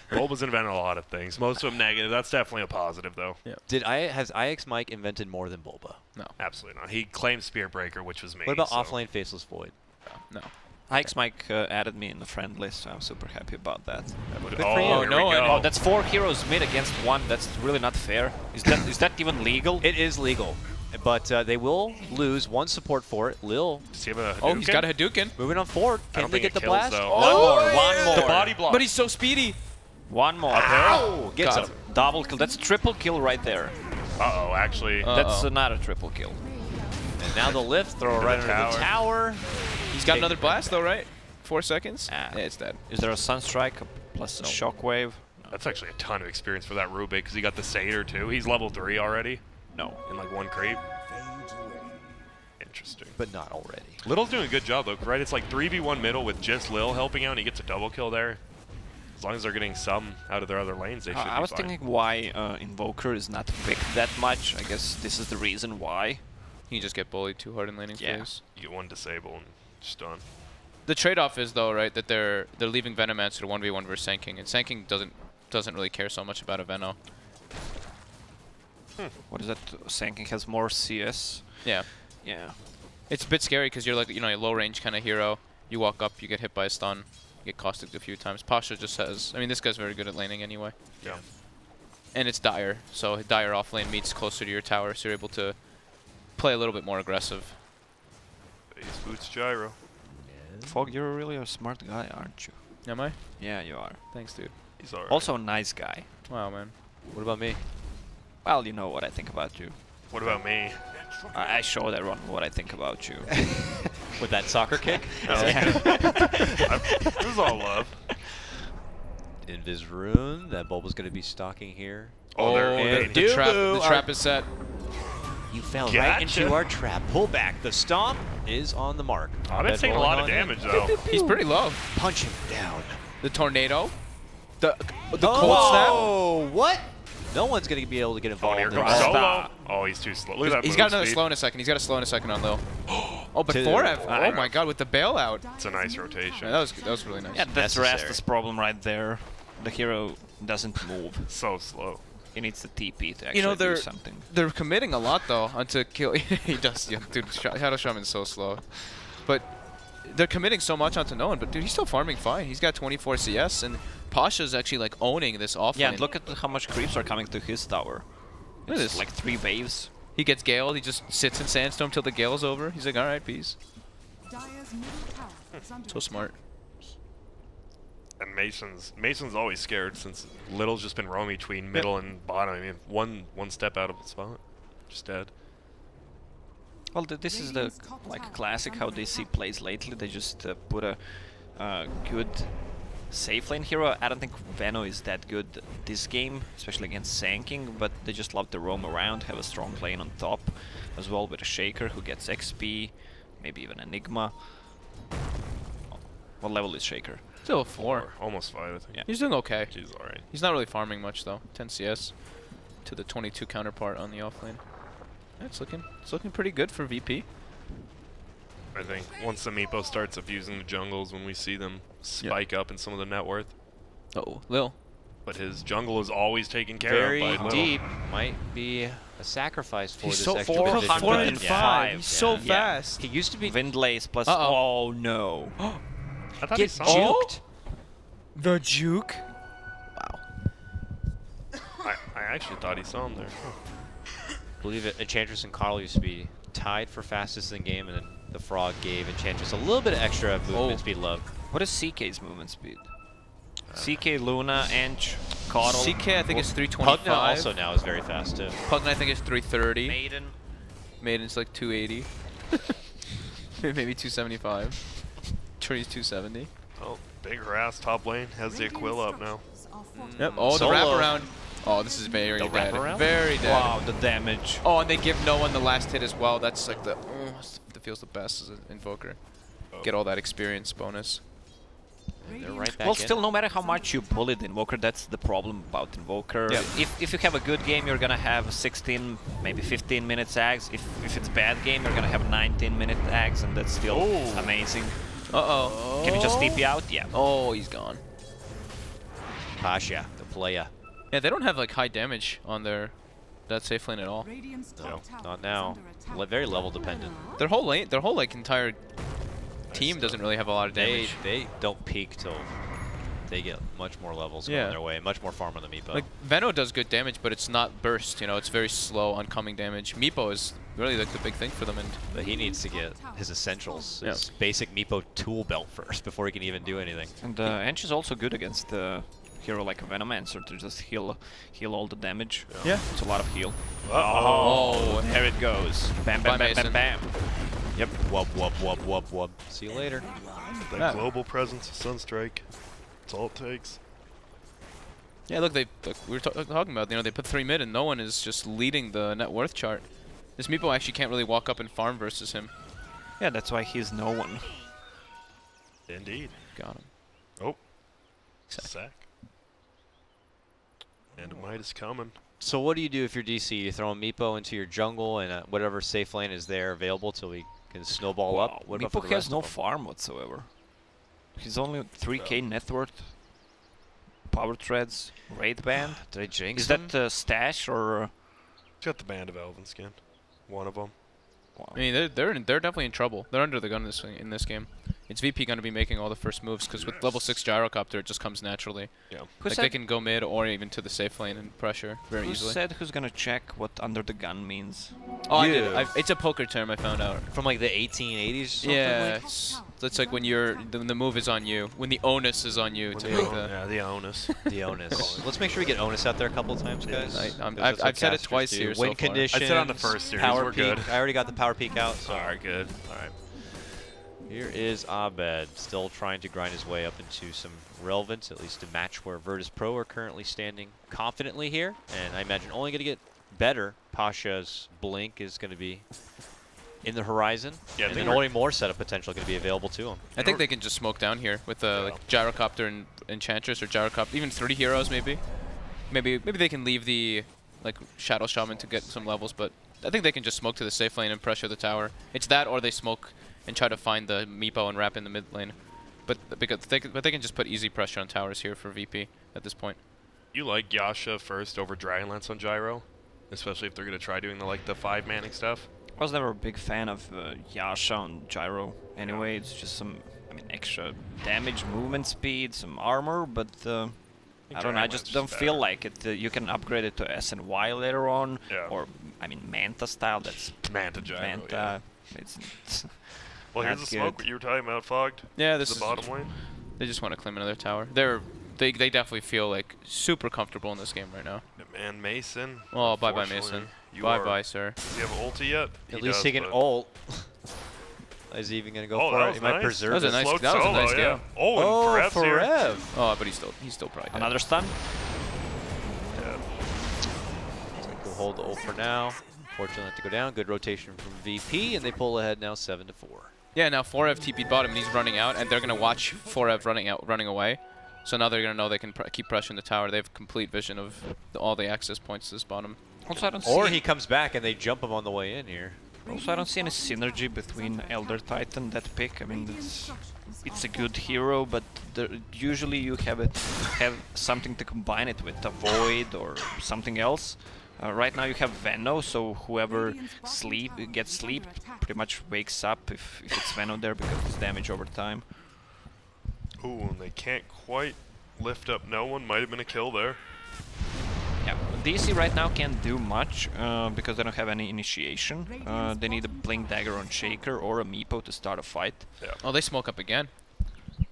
Bulba's invented a lot of things. Most of them negative. That's definitely a positive, though. Yeah. Has IX Mike invented more than Bulba? No. Absolutely not. He claimed Spirit Breaker, which was me. What about so. offlane Faceless Void? No. Ike's Mike added me in the friend list, so I'm super happy about that. Good for Oh, you. here no, we go. Oh, that's 4 heroes mid against 1. That's really not fair. Is that even legal? It is legal, but they will lose 1 support for it. Lil Does he have a Oh, he's Hadouken? got a Hadouken. moving on forward. I Can don't they think get it the kills, blast? though. One more. The body block. But he's so speedy. One more. Oh, gets God. him. Double kill. That's a triple kill right there. Uh-oh, actually. That's not a triple kill. And now the lift, throw it right the under the tower. He's got another blast though, right? 4 seconds. Ah. Yeah, it's dead. Is there a Sunstrike plus a Shockwave? That's actually a ton of experience for that Rubik, because he got the Satyr, too. He's level 3 already. No. In, like, 1 creep. Interesting. But not already. Little's doing a good job, though, right? It's like 3v1 middle with just Lil helping out, and he gets a double kill there. As long as they're getting some out of their other lanes, they should be I was fine. thinking why Invoker is not picked that much. I guess this is the reason why. You just get bullied too hard in laning phase. You get 1 disable and just done. The trade-off is though, right, that they're leaving Venomancer to 1v1 versus Sanking, and Sanking doesn't really care so much about a Veno. What is that? Sanking has more CS. Yeah. Yeah. It's a bit scary because you're like, you know, a low-range kind of hero. You walk up, you get hit by a stun, you get caustic a few times. Pasha just has, I mean, this guy's very good at laning anyway. Yeah. And it's Dire, so Dire off lane meets closer to your tower, so you're able to play a little bit more aggressive. Base boots gyro. Fog, you're really a smart guy, aren't you? Am I? Yeah, you are. Thanks, dude. He's alright. Also a nice guy. Wow, man. What about me? Well, you know what I think about you. What about me? I showed everyone what I think about you. With that soccer kick? It was all love. Invis Rune. That Bulba's going to be stalking here. Oh, they're the trap is set. You fell right Gotcha. into our trap. Pull back. The stomp is on the mark. Oh, that's taking a lot of damage, though. He's pretty low. Punch him down. The tornado. The cold snap. Oh, what? No one's going to be able to get Oh, involved here in comes that. Solo. Oh, he's too slow. Look at that He's move got another speed. slow in a second. He's got a slow in a second on Lil. Oh, but Two. 4F. Oh my god, with the bailout. It's a nice rotation. Yeah, that was really nice. Yeah, that's Necessary. Rastus' problem right there. The hero doesn't move. So slow. He needs the TP to actually You know, do something. they're committing a lot though onto kill. He does, yeah, dude. Shadow Shaman's so slow, but they're committing so much onto no one. But dude, he's still farming fine. He's got 24 CS, and Pasha's actually like owning this offlane. Yeah, and look at how much creeps are coming to his tower. Look at It's this. like 3 waves. He gets Galed. He just sits in Sandstorm till the Gale's over. He's like, all right, peace. So smart. And Mason's always scared since Little's just been roaming between middle and bottom. I mean, one step out of the spot, just dead. Well, this is the like classic how DC plays lately. They just put a good safe lane hero. I don't think Veno is that good this game, especially against Sanking, but they just love to roam around, have a strong lane on top as well with a Shaker who gets XP, maybe even Enigma. What level is Shaker? It's Still 4. Almost 5, I think. Yeah. He's doing okay. He's alright. He's not really farming much though. 10 CS to the 22 counterpart on the offlane. Yeah, it's looking pretty good for VP. I think once the Meepo starts abusing the jungles, when we see them spike up in some of the net worth. Uh-oh, Lil. But his jungle is always taken care Very of by Lil. deep. Might be a sacrifice for He's this so extra 4 position. 4 and Yeah. 5. He's so Yeah. fast. He used to be Windlace plus. Uh-oh. Oh no. I thought he get saw juked. The juke. I actually thought he saw him there. Believe it. Enchantress and Carl used to be tied for fastest in the game, and then the Frog gave Enchantress a little bit of extra movement speed love. What is CK's movement speed? CK, Luna, Ench, Carl. CK I think is 325. Pugna also now is very fast too. Pugna I think is 330. Maiden. Maiden's like 280. Maybe 275. Tree's 270. Oh, big harass top lane has the Aquila up now. Yep. Oh, the Solo. wraparound. Oh, this is very The dead. wraparound? Very dead. Wow, the damage. Oh, and they give no one the last hit as well. That's like the that feels the best as an invoker. Get all that experience bonus. And they're right back Well, in. still, no matter how much you bully the Invoker, that's the problem about Invoker. Yeah. If you have a good game, you're gonna have 16, maybe 15 minutes ags. If it's bad game, you're gonna have 19-minute ags, and that's still amazing. Uh-oh. Can you just TP out? Yeah. Oh, he's gone. Pasha, the playa. Yeah, they don't have like high damage on their that safe lane at all. No, not now. Very level dependent. Their whole like entire team doesn't really have a lot of damage. They don't peak till they get much more levels going their way, much more farm on the Meepo. Like Veno does good damage, but it's not burst. You know, it's very slow oncoming damage. Meepo is really like the big thing for them, and but he needs to get his essentials, his basic Meepo tool belt first before he can even do anything. And Ench is also good against a hero like a Venomancer to just heal all the damage. Yeah. It's a lot of heal. oh, There it goes. Bam, bam, bam, bam, bam. Yep. Wub, wub, wub, wub, wub. See you later. That global presence of Sunstrike. That's all it takes. yeah. Look, we were talking about. You know, they put 3 mid, and no one is just leading the net worth chart. This Meepo actually can't really walk up and farm versus him. Yeah, that's why he's no one. Indeed. Got him. Oh. Sack. And Might is coming. So what do you do if you're DC? You throw a Meepo into your jungle and whatever safe lane is there available till we can snowball up? What about for Meepo the has rest no of them? farm whatsoever. He's only 3k net worth. Power Treads, Raid Band. Did I jinx Is him? that Stash or... He's got the Band of Elven Skin. One of them. I mean, they're definitely in trouble. They're under the gun in this game. It's VP going to be making all the first moves because with level 6 Gyrocopter, it just comes naturally. Yeah. Like they can go mid or even to the safe lane and pressure very Who easily. said who's gonna check what under the gun means? Oh, I You. did. It's a poker term I found out. From like the 1880s or something? Yeah, Like? it's like when the move is on you, when the onus is on you to make the. Yeah, the onus. The onus. Let's make sure we get onus out there a couple of times, guys. Yes. Because that's what I've said it casters twice do. here so Win far. conditions. I said on the first series, Power we're peak. good. I already got the power peak out. So. Alright, good. Alright. Here is Abed, still trying to grind his way up into some relevance, at least to match where Virtus.pro are currently standing confidently here. And I imagine only going to get better. Pasha's Blink is going to be in the horizon. Yeah, and then only more setup potential going to be available to him. I think they can just smoke down here with like Gyrocopter and Enchantress or Gyrocopter, even 3 heroes maybe. Maybe they can leave the like Shadow Shaman to get some levels, but I think they can just smoke to the safe lane and pressure the tower. It's that, or they smoke and try to find the Meepo and wrap in the mid lane. But they can just put easy pressure on towers here for VP at this point. You like Yasha first over Dragonlance on Gyro? Especially if they're going to try doing the 5-manning stuff? I was never a big fan of Yasha on Gyro. Anyway, it's just some, extra damage, movement speed, some armor, but I don't know. I just don't feel like it. You can upgrade it to S and Y later on, or Manta style. That's Manta Gyro. Manta. Yeah. It's Well, here's not the smoke. good. What you were talking about, Fogged. Yeah, this the is bottom lane. They just want to claim another tower. They definitely feel like super comfortable in this game right now. Man, Mason. Oh, bye bye unfortunately, Mason. Bye bye, sir. Does he have ulti yet? At least he can ult. Is he even going to go for it? He might preserve That was a it. nice, that was a nice yeah. game. Oh, and Forev's here. Forev. Oh, but he's still probably dead. another stun. Yeah. We'll hold the ult for now. Fortunately, have to go down. Good rotation from VP, and they pull ahead now 7-4. Yeah, now 4Ev TP'd bottom, and he's running out, and they're going to watch 4Ev running away. So now they're going to know they can keep pressuring the tower. They have complete vision of all the access points to this bottom. Also, I don't Or see he comes back and they jump him on the way in here. Also, I don't see any synergy between Elder Titan, that pick. I mean, it's a good hero, but usually you have something to combine it with, a Void or something else. Right now you have Veno, so whoever gets sleep pretty much wakes up if it's Veno there because of his damage over time. Ooh, and they can't quite lift up no one. Might have been a kill there. Yeah, DC right now can't do much because they don't have any initiation. They need a Blink Dagger on Shaker or a Meepo to start a fight. Yeah. Oh, they smoke up again.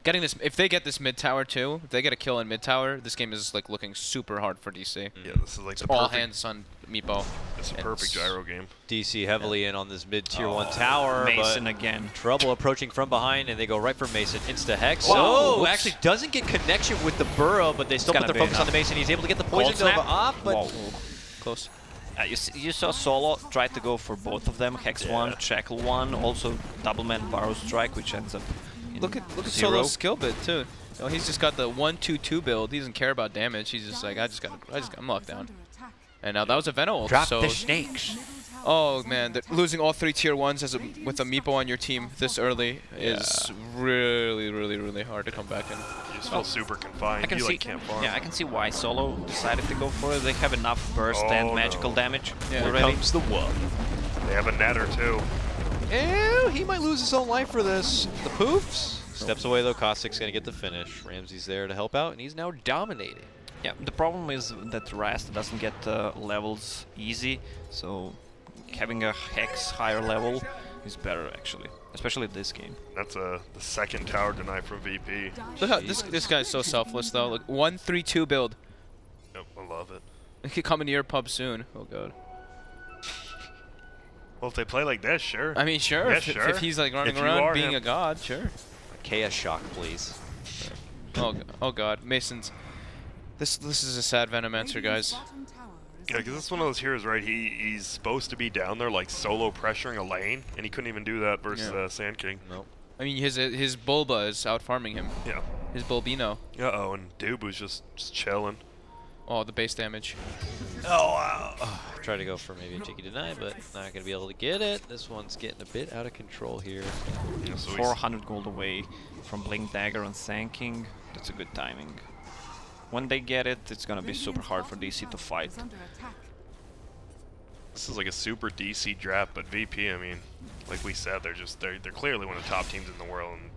Getting this, if they get this mid tower too, if they get a kill in mid tower, this game is like looking super hard for DC. Yeah, this is like the All perfect, hands on Meepo. it's a perfect gyro game. DC heavily in on this mid tier 1 tower. Mason but again. Trouble approaching from behind, and they go right for Mason. Insta-hex. Wow. Oh, Whoops. actually doesn't get connection with the burrow, but they still put gonna their be focus on the enough. Mason. He's able to get the Poison Cold Nova snap. off, but Whoa. Close. You saw Solo try to go for both of them, Hex 1, Shackle 1, also Double Man Barrow Strike, which ends up in Look at 0. Solo's skill bit too. Oh, he's just got the 1-2-2 build. He doesn't care about damage. He's just like, I'm locked down. And now that was a Veno ult. drop so the snakes. oh man, losing all 3 tier 1s with a Meepo on your team this early is really, really, really hard to come back in. You just feel super confined. I can you see, like can't farm. yeah, I can see why Solo decided to go for it. They have enough burst and magical damage Yeah. Here already. comes the wub. They have a netter too. Ew, he might lose his own life for this. The poofs. Steps away though, Caustic's gonna get the finish. Ramsey's there to help out, and he's now dominating. Yeah, the problem is that Rast doesn't get levels easy, so having a Hex higher level is better actually, especially this game. That's the second tower deny from VP. Look how this guy's so selfless though. Like 1-3-2 build. Yep, I love it. It could come into your pub soon. Oh god. Well, if they play like this, sure. I mean, sure. Yeah, if, sure. if he's like running If you around are being him. a god, sure. Chaos Shock, please. Oh god, Mason's. This is a sad Venomancer, guys. Yeah, because this is one of those heroes, right? He's supposed to be down there like solo pressuring a lane, and he couldn't even do that versus Sand King. Nope. I mean, his Bulba is out farming him. Yeah. His Bulbino. Uh-oh, and Doob was just chilling. Oh, the base damage. Oh, wow. Try to go for maybe a cheeky deny, but not going to be able to get it. This one's getting a bit out of control here. Yeah, so 400 gold away from Blink Dagger and Thanking. That's a good timing. When they get it, it's gonna be super hard for DC to fight. this is like a super DC draft, but VP, I mean, like we said, they're clearly one of the top teams in the world, and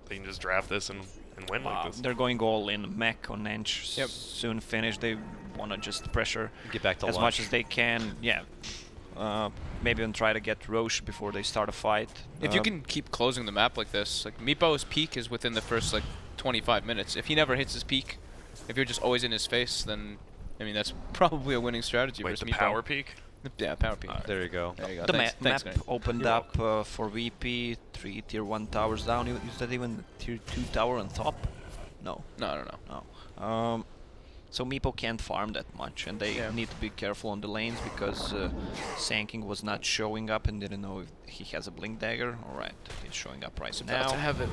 they can just draft this and win like this. They're going all in. Mech on Ench Yep. soon finish. They wanna just pressure Get back to as lunch. much as they can. Yeah. Maybe even try to get Roche before they start a fight. If you can keep closing the map like this, like Meepo's peak is within the first like 25 minutes. If he never hits his peak, if you're just always in his face, then I mean that's probably a winning strategy Wait, versus the Meepo. power peak? Yeah, power peak. There you go. There you go. The Thanks, map guys. opened You're up for VP, 3 tier 1 towers down. Is that even tier 2 tower on top? No. No, I don't know. No. So Meepo can't farm that much, and they Yeah. need to be careful on the lanes because Sanking was not showing up and didn't know if he has a Blink Dagger. Alright, he's showing up right About to now. have it.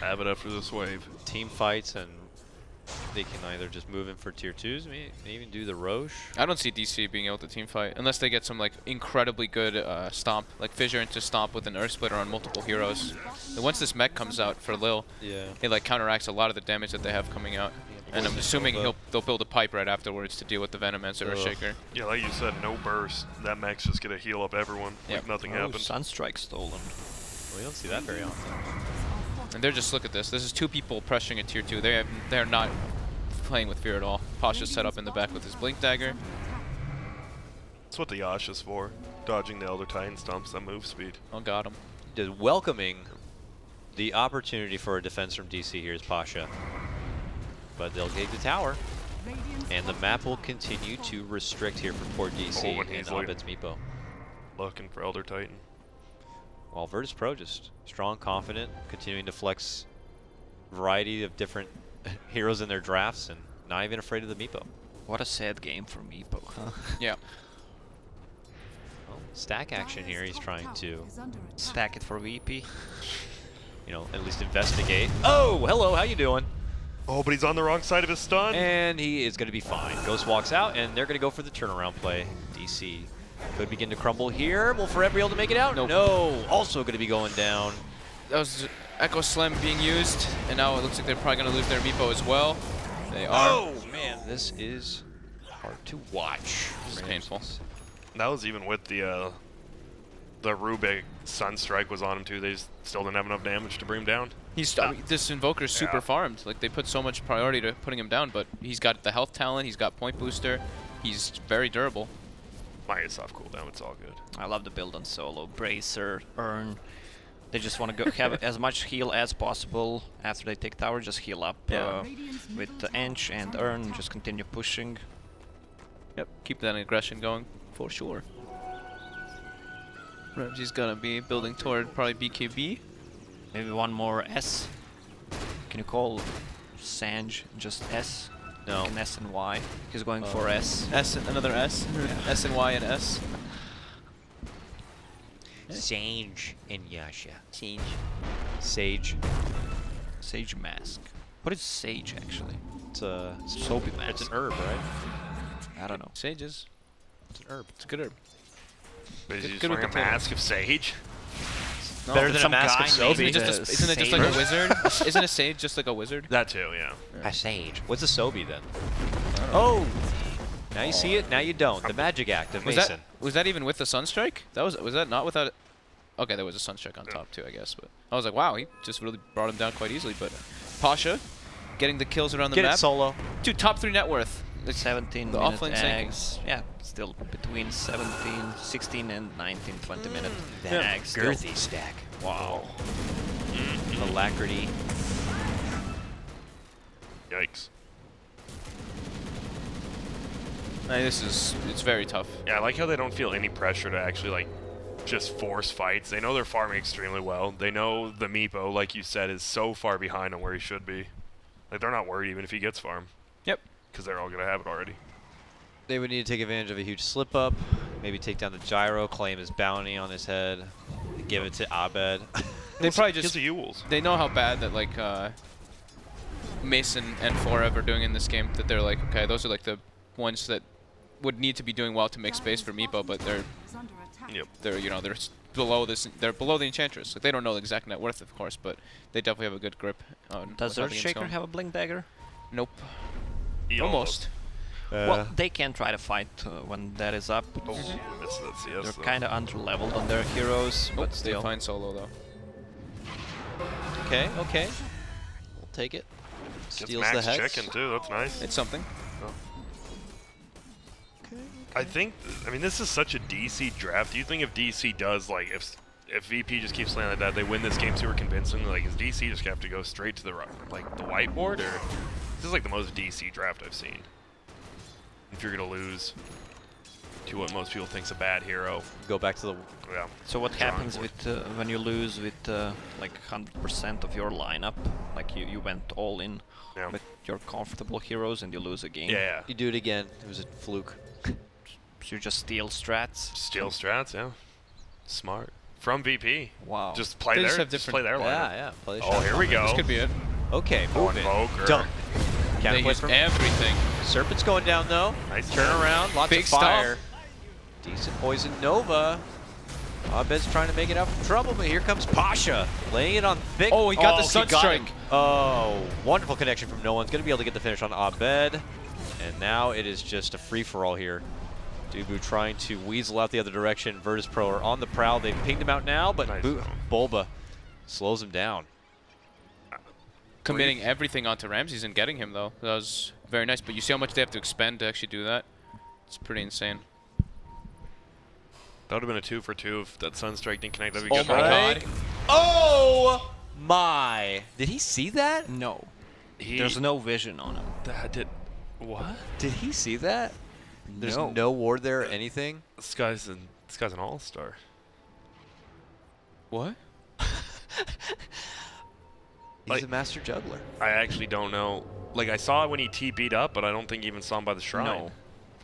Have it after this wave. Team fights, and they can either just move in for tier 2s, maybe even do the Roche. I don't see DC being able to team fight unless they get some like incredibly good stomp, like Fissure into stomp with an Earth Splitter on multiple heroes. And once this mech comes out for Lil, Yeah. it like counteracts a lot of the damage that they have coming out. And I'm assuming they'll build a pipe right afterwards to deal with the Venomancer or Shaker. Yeah, like you said, no burst. That mech's just gonna heal up everyone. Yep. Like nothing Oh, happened. Sunstrike stolen. We don't see that very often. And they're just, look at this. This is 2 people pressuring a tier 2. They're not playing with fear at all. Pasha's set up in the back with his Blink Dagger. That's what the Yash is for. Dodging the Elder Titan stumps, that move speed. Oh, got him. Just welcoming the opportunity for a defense from DC here is Pasha. But they'll take the tower, and the map will continue to restrict here for poor DC Oh, and and he's looking- Abed's Meepo. Looking for Elder Titan. While Virtus.pro just strong, confident, continuing to flex variety of different heroes in their drafts and not even afraid of the Meepo. What a sad game for Meepo, huh? Yeah. Well, stack action here. He's trying to, Stack it for VP. you know, at least investigate. Oh, hello, how you doing? Oh, but he's on the wrong side of his stun. And he is going to be fine. Ghost walks out, and they're going to go for the turnaround play. DC could begin to crumble here. Will Forever be able to make it out? Nope. No. Also going to be going down. That was Echo Slam being used, and now it looks like they're probably going to lose their Meepo as well. They are. Oh, man. This is hard to watch. This is painful. That was even with the Rubik Sunstrike was on him too. They just still didn't have enough damage to bring him down. He's I mean, this Invoker's super Yeah. farmed. Like, they put so much priority to putting him down, but he's got the health talent, he's got point booster, he's very durable. Might get soft cooldown, it's all good. I love the build on solo. Bracer, Earn. They just want to go have as much heal as possible after they take tower. Just heal up with the Ench and Earn. Just continue pushing. Yep, keep that aggression going for sure. Ramsey's gonna be building toward probably BKB. Maybe one more S. Can you call Sanj just S? No. Like an S and Y. He's going for S. S, another S. Yeah. S and Y and S. Sage and Yasha. Sage. Sage. Sage Mask. What is Sage actually? It's a Soapy Mask. It's an herb, right? I don't know. Sages. It's an herb. It's a good herb. But is he just good with wearing a potatoes. mask of Sage? No, Better than a some mask guy of named Sobe. Isn't it just like a wizard? Isn't a sage just like a wizard? That too, yeah. A sage. What's a Sobe then? Oh! Now you see it, now you don't. The magic act of Mason. Was that even with the Sunstrike? Was that not without it? Okay, there was a Sunstrike on top too, I guess. But I was like, wow, he just really brought him down quite easily. But Pasha, getting the kills around the Get map. it solo. Dude, top 3 net worth. 17 The minute offlane eggs. Yeah, still between 16 and 19, 20 minute That eggs. Still. girthy stack. Wow. Alacrity. Yikes. It's very tough. Yeah, I like how they don't feel any pressure to actually like just force fights. They know they're farming extremely well. They know the Meepo, like you said, is so far behind on where he should be. Like they're not worried even if he gets farm. Yep. Because they're all gonna have it already. They would need to take advantage of a huge slip up, maybe take down the gyro, claim his bounty on his head, give it to Abed. They probably Kills just the Ewells. they know how bad that like Mason and Forever are doing in this game. That they're like, okay, those are like the ones that would need to be doing well to make space for Meepo, but Yep. they're below this. They're below the Enchantress. Like, they don't know the exact net worth, of course, but they definitely have a good grip on. Does how the game's Earthshaker going. have a Blink Dagger? Nope. He Almost. Well, they can try to fight when that is up. Oh, that's yes, They're though. kind of under-leveled on their heroes, but They still. find solo though. Okay, okay. We'll take it. Gets Steals max the hex. chicken too. That's nice. It's something. I think. I mean, this is such a DC draft. Do you think if DC does like if VP just keeps playing like that, they win this game super convincing? Like, is DC just gonna have to go straight to the like the whiteboard, or this is like the most DC draft I've seen? If you're gonna lose to what most people think's a bad hero, Go back to the. yeah. So what Drawing happens board. with when you lose with like 100% of your lineup? Like you went all in Yeah. with your comfortable heroes and you lose a game. Yeah. You do it again. It was a fluke. So you just steal strats. Steal strats, yeah. Smart. From VP. Wow. Just play They their just have just different- play their Yeah, lineup. yeah. Play the Oh, shot. here we go. This could be it. Okay, Oh, move it. Invoker. Dunk. They Counterplay use from everything. Serpent's going down though. Nice Turn around. Lots Big of stuff. fire. Decent poison Nova. Abed's trying to make it out from trouble, but here comes Pasha. Laying it on thick. Oh, he got the he got him. Sunstrike. Oh, wonderful connection from no one's going to be able to get the finish on Abed. And now it is just a free-for-all here. Dubu trying to weasel out the other direction. Virtus.pro are on the prowl. They've pinged him out now, but Nice Bulba slows him down. Committing everything onto Ramses and getting him though. That was very nice. But you see how much they have to expend to actually do that? It's pretty insane. That would have been a 2 for 2 if that Sunstrike didn't connect. That'd be Oh good. my Right? god. Oh my! Did he see that? No. He, There's no vision on him. that did. What? Did he see that? There's No. no ward there or anything? This guy's an all-star. What? He's Like- a master juggler. I actually don't know. Like, I saw it when he TP'd up, but I don't think he even saw him by the shrine. No.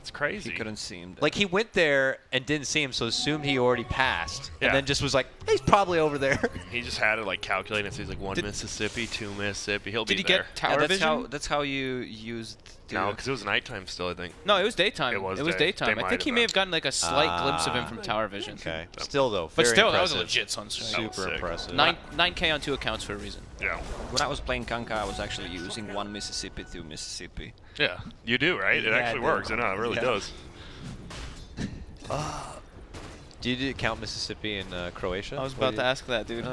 It's crazy. He couldn't see him. Like, he went there and didn't see him, so assumed he already passed. Yeah. And then just was like, he's probably over there. He just had it like calculated. So he's like 1 Mississippi, 2 Mississippi. He'll be Did he there. get tower vision? That's how you used. No, because it was nighttime still, I think. No, it was daytime. It was daytime. They I think he might may have have gotten like a slight glimpse of him from tower vision. Okay. Still, though, But very still, that was impressive. a legit sunstrike. That was Super sick. impressive. 9K on 2 accounts for a reason. Yeah. When I was playing Kanka, I was actually using 1 Mississippi, 2 Mississippi. Yeah. You do, right? It Yeah, actually I do. works. I know, it really Yeah. does. Do you count Mississippi in Croatia? I was What about do to you- ask that, dude.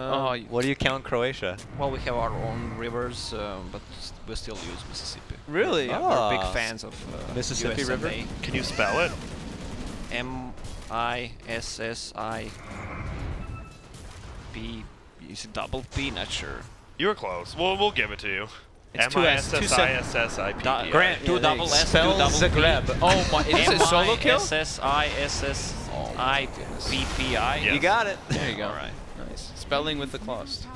What do you count in Croatia? Well, we have our own rivers, but we still use Mississippi. Really? Yeah, Ah. we're big fans of Mississippi USMA. River? Can you spell it? M-I-S-S-I-P. Is it double P? Not sure. You were close. We'll give it to you. It's two S, two M-I-S-S-I-S-S-I-P-P. Grant, Two double S, two double P. Zagreb. Oh my! Is this a solo kill? M-I-S-S-I-S-S-I-P-P-I. Yeah. You got it. There you go. All right. Nice. Spelling with the claws.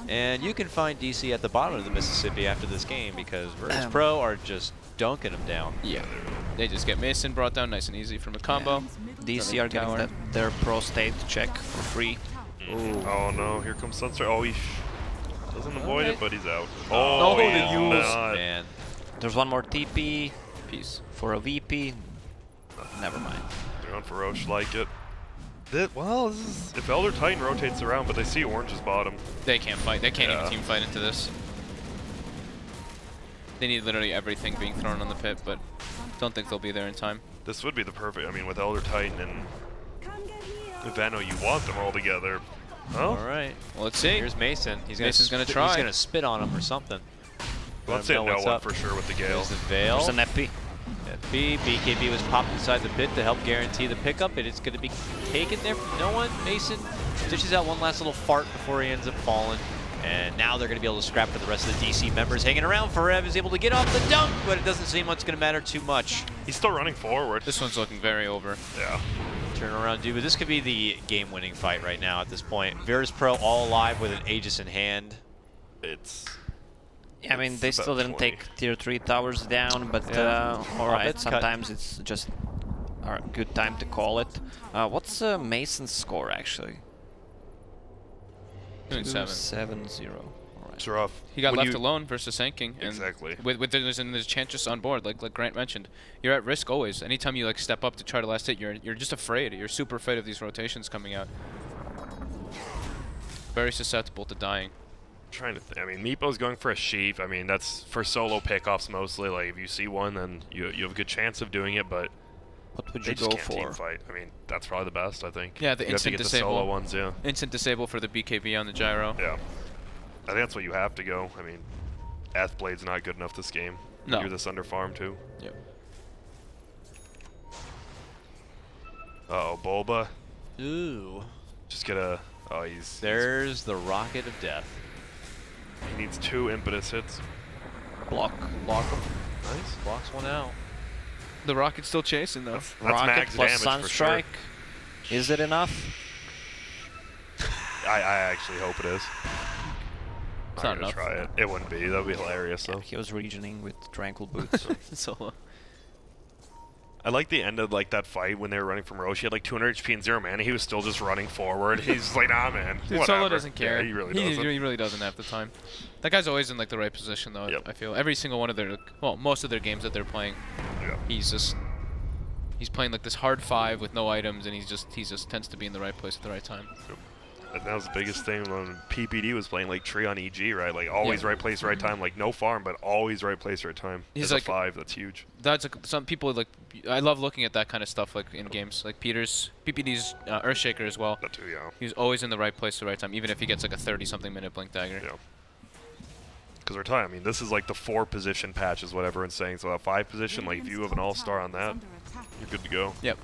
And you can find DC at the bottom of the Mississippi after this game because Virtus.pro are just dunking them down. Yeah. They just get Mason brought down nice and easy from a combo. DC are getting Tower. their pro state check for free. Oh no, here comes Sunstrike. Oh, he doesn't avoid it, but he's out. Oh, he's the use. not. Man. There's one more TP Peace. for a VP. Never mind. They're going for Roche like it. Well, this is, if Elder Titan rotates around, but they see Orange's bottom. They can't fight. They can't Yeah. even team fight into this. They need literally everything being thrown on the pit, but don't think they'll be there in time. This would be the perfect. I mean, with Elder Titan and Veno, you want them all together. Oh, All right. Well, let's see. Here's Mason. Mason's gonna He's try. gonna spit on him or something. let's say Know no what's one up. for sure with the Gale. There's the Veil. There's an epi. BKB was popped inside the pit to help guarantee the pickup. It is going to be taken there from no one. Mason dishes out one last little fart before he ends up falling. And now they're going to be able to scrap for the rest of the DC members. Hanging around, Forev is able to get off the dunk, but it doesn't seem like it's going to matter too much. He's still running forward. This one's looking very over. Yeah. Turn around, dude. But this could be the game-winning fight right now at this point. Virtus.pro all alive with an Aegis in hand. It's. I mean, It's they about still didn't 20. take tier 3 towers down, but Yeah. alright, It's cut. sometimes it's just a good time to call it. What's Mason's score actually? Doing 7. 7-0. Alright. It's rough. He got When left you- alone versus Sanking. And Exactly. With there's Enchantress on board, like Grant mentioned. You're at risk always. Anytime you like step up to try to last hit, you're just afraid. You're super afraid of these rotations coming out. Very susceptible to dying. Trying to I mean, Meepo's going for a sheep. I mean, that's for solo pickoffs mostly. Like, if you see one, then you have a good chance of doing it, but What would they you just go can't team for? fight. I mean, that's probably the best, I think. Yeah, the you have to instant get the solo disable. ones, yeah. Instant disable for the BKB on the gyro. Yeah. I think that's what you have to go. I mean, Athblade's not good enough this game. No. You're this under farm, too. Yep. Uh-oh, Bulba. Ooh. Just get a... Oh, he's... There's the Rocket of Death. He needs 2 impetus hits. Block him. Nice. Blocks one out. The Rocket's still chasing though. That's Rocket max plus damage for sure. Sunstrike. Is it enough? I actually hope it is. It's I'm not gonna enough. try it. It wouldn't be. That would be hilarious, though. He was regioning with Tranquil Boots. Solo. I like the end of like that fight when they were running from Roche. He had like 200 HP and 0 mana. He was still just running forward. He's like, nah, man. Dude, whatever. Solo doesn't care. Yeah, he really doesn't. He really doesn't have the time. That guy's always in like the right position though. Yep. I feel every single one of their, well, most of their games that they're playing, Yeah. he's playing like this hard 5 with no items, and he just tends to be in the right place at the right time. And that was the biggest thing when PPD was playing like Tree on EG, right? Like always Yeah. right place, right time. Like no farm, but always right place, right time. He's As like- a 5, that's huge. That's like, some people like. I love looking at that kind of stuff like in games. Like PPD's Earthshaker as well. That too, yeah. He's always in the right place at the right time, even if he gets like a 30-something minute blink dagger. Yeah. Because we're talking, I mean, this is like the 4 position patch is what everyone's saying. So that 5 position, like if you have an all-star on that, you're good to go. Yep.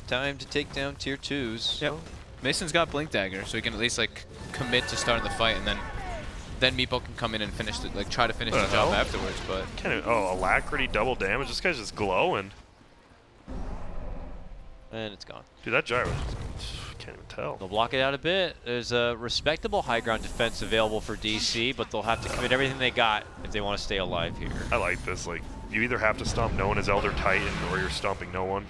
Time to take down tier 2s. Yep. Mason's got blink dagger, so he can at least like commit to starting the fight, and then Meepo can come in and finish the, like try to finish the job hell? afterwards. But Oh, Alacrity double damage. This guy's just glowing. And it's gone. Dude, that gyro, can't even tell. They'll block it out a bit. There's a respectable high ground defense available for DC, but they'll have to commit everything they got if they want to stay alive here. I like this. Like, you either have to stomp no one as Elder Titan or you're stomping no one.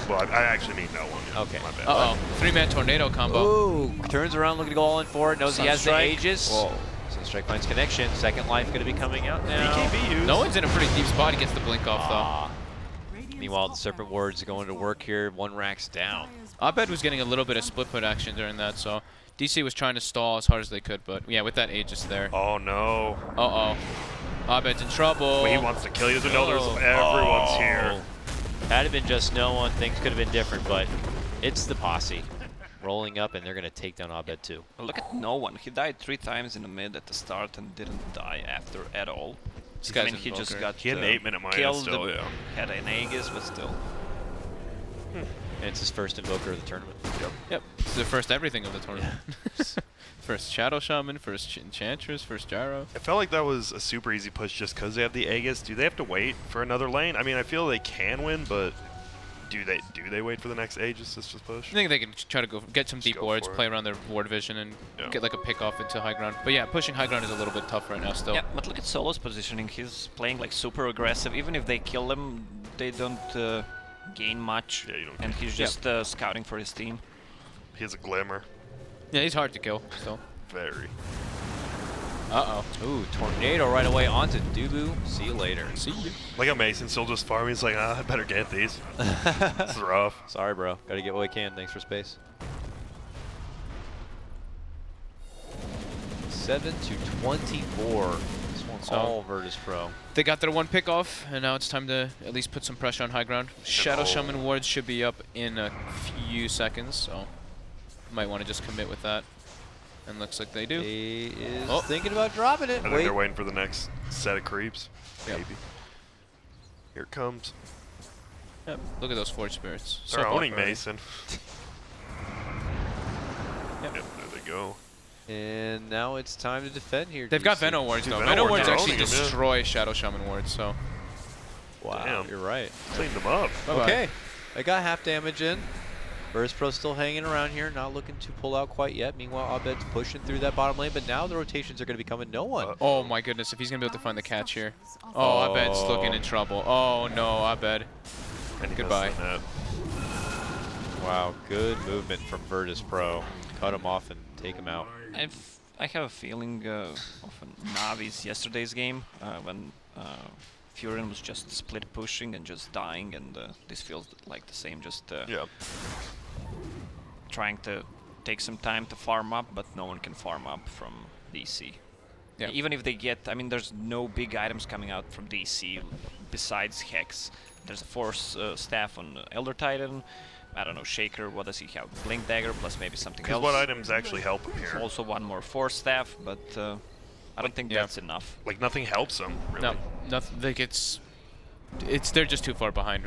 Well, I actually mean no one. Yeah, Okay. My bad. Uh-oh. 3-man tornado combo. Ooh, turns around, looking to go all in for it. Knows he has the Sunstrike. Aegis. Whoa. Sunstrike finds connection. Second life going to be coming out now. BKB used. No one's in a pretty deep spot. He gets the blink off, Ah. Meanwhile, the Serpent Ward's going to work here. 1 rack's down. though. Abed was getting a little bit of split put action during that, so DC was trying to stall as hard as they could, but yeah, with that Aegis there. Oh no. Uh-oh. Abed's in trouble. Well, he wants to kill you. He doesn't know everyone's here. Had it been just no one, things could have been different, but it's the posse rolling up, and they're going to take down Abed too. Look at no one. He died 3 times in the mid at the start and didn't die after at all. This I guy's mean, an he just Invoker. got He had an 8-minute minus killed, still, yeah. had an Aegis, but still. And it's his first Invoker of the tournament. Yep. It's the first everything of the tournament. First Shadow Shaman, first Enchantress, first Gyro. I felt like that was a super easy push just because they have the Aegis. Do they have to wait for another lane? I mean, I feel they can win, but do they wait for the next Aegis to just push? I think they can try to get some deep go wards, for it. play around their ward vision, and Yeah. get like a pick off into high ground. But yeah, pushing high ground is a little bit tough right now still. Yeah, but look at Solo's positioning. He's playing like super aggressive. Even if they kill him, they don't gain much. Yeah, you don't And gain. he's just scouting for his team. He has a glimmer. Yeah, he's hard to kill still. Very. Uh-oh. Ooh, tornado right away onto Dubu. See you later. See you. Like how Mason's still just farming. He's like, I better get these. This is rough. Sorry, bro. Got to get what we can. Thanks for space. 7-24. This one's So- all Virtus.pro. They got their 1 pick off, and now it's time to at least put some pressure on high ground. Shadow Shaman wards should be up in a few seconds, so might want to just commit with that. And looks like they do. He is Oh. thinking about dropping it. I think they're waiting for the next set of creeps. Yep. Maybe. Here it comes. Yep. Look at those Forge Spirits. They're So owning buff already. Mason. Yep. Yep, there they go. And now it's time to defend here. They've got DC. Veno wards though. Veno Veno wards wards are actually owning 'em, yeah. destroy Shadow Shaman wards, so. Wow, Damn. you're right. Cleaned them up. Bye-bye. Okay, I got half damage in. Virtus.pro still hanging around here, not looking to pull out quite yet. Meanwhile, Abed's pushing through that bottom lane, but now the rotations are going to be coming no one. Oh my goodness, if he's going to be able to find the catch here. Oh, Abed's looking in trouble. Oh no, Abed. And he Goodbye. missed the net. Wow, good movement from Virtus.pro. Cut him off and take him out. I have a feeling of Navi's yesterday's game when Furion was just split pushing and just dying, and this feels like the same, just Yeah. trying to take some time to farm up, but no one can farm up from DC. Yeah. Even if they get, I mean, there's no big items coming out from DC besides Hex. There's a Force Staff on Elder Titan. I don't know, Shaker, what does he have? Blink Dagger plus maybe something Because else. what items actually help him here? Also one more Force Staff, but I don't think Yeah. that's enough. Like nothing helps him really. No, nothing. Like they're just too far behind.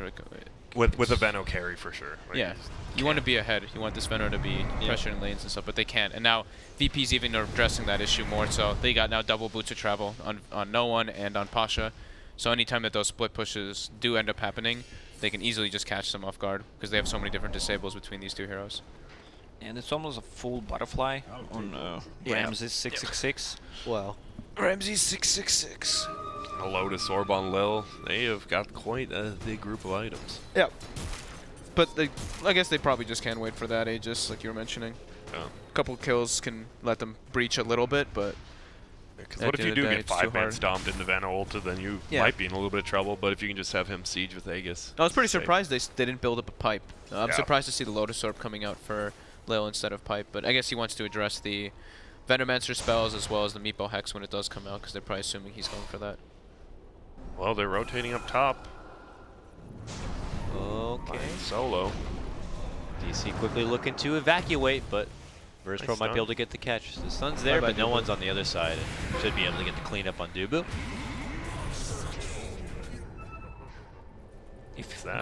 With a Veno carry for sure. Like, Yeah, you want to be ahead. You want this Veno to be pressuring lanes and stuff, but they can't. And now VP's even addressing that issue more. So they got now double boots of travel on no one and on Pasha. So anytime that those split pushes do end up happening, they can easily just catch them off guard because they have so many different disables between these two heroes. And it's almost a full butterfly on Ramses 666. Well, Ramsey 666. A Lotus Orb on Lil. They have got quite a big group of items. Yeah. But I guess they probably just can't wait for that Aegis, like you were mentioning. Yeah. A couple kills can let them breach a little bit, but Because At what if the you end of do the day, get it's too 5-man hard. stomped into Veno ulta, then you might be in a little bit of trouble. But if you can just have him siege with Aegis. I was pretty safe. surprised they didn't build up a pipe. I'm Yeah. surprised to see the Lotus Orb coming out for Lil instead of pipe, but I guess he wants to address the Venomancer spells as well as the Meepo Hex when it does come out, because they're probably assuming he's going for that. Well, they're rotating up top. okay. Solo. DC quickly looking to evacuate, but Virtus.pro Nice might be stun. able to get the catch. The sun's there, Bye-bye, but no Dubu. one's on the other side. And should be able to get the cleanup on Dubu.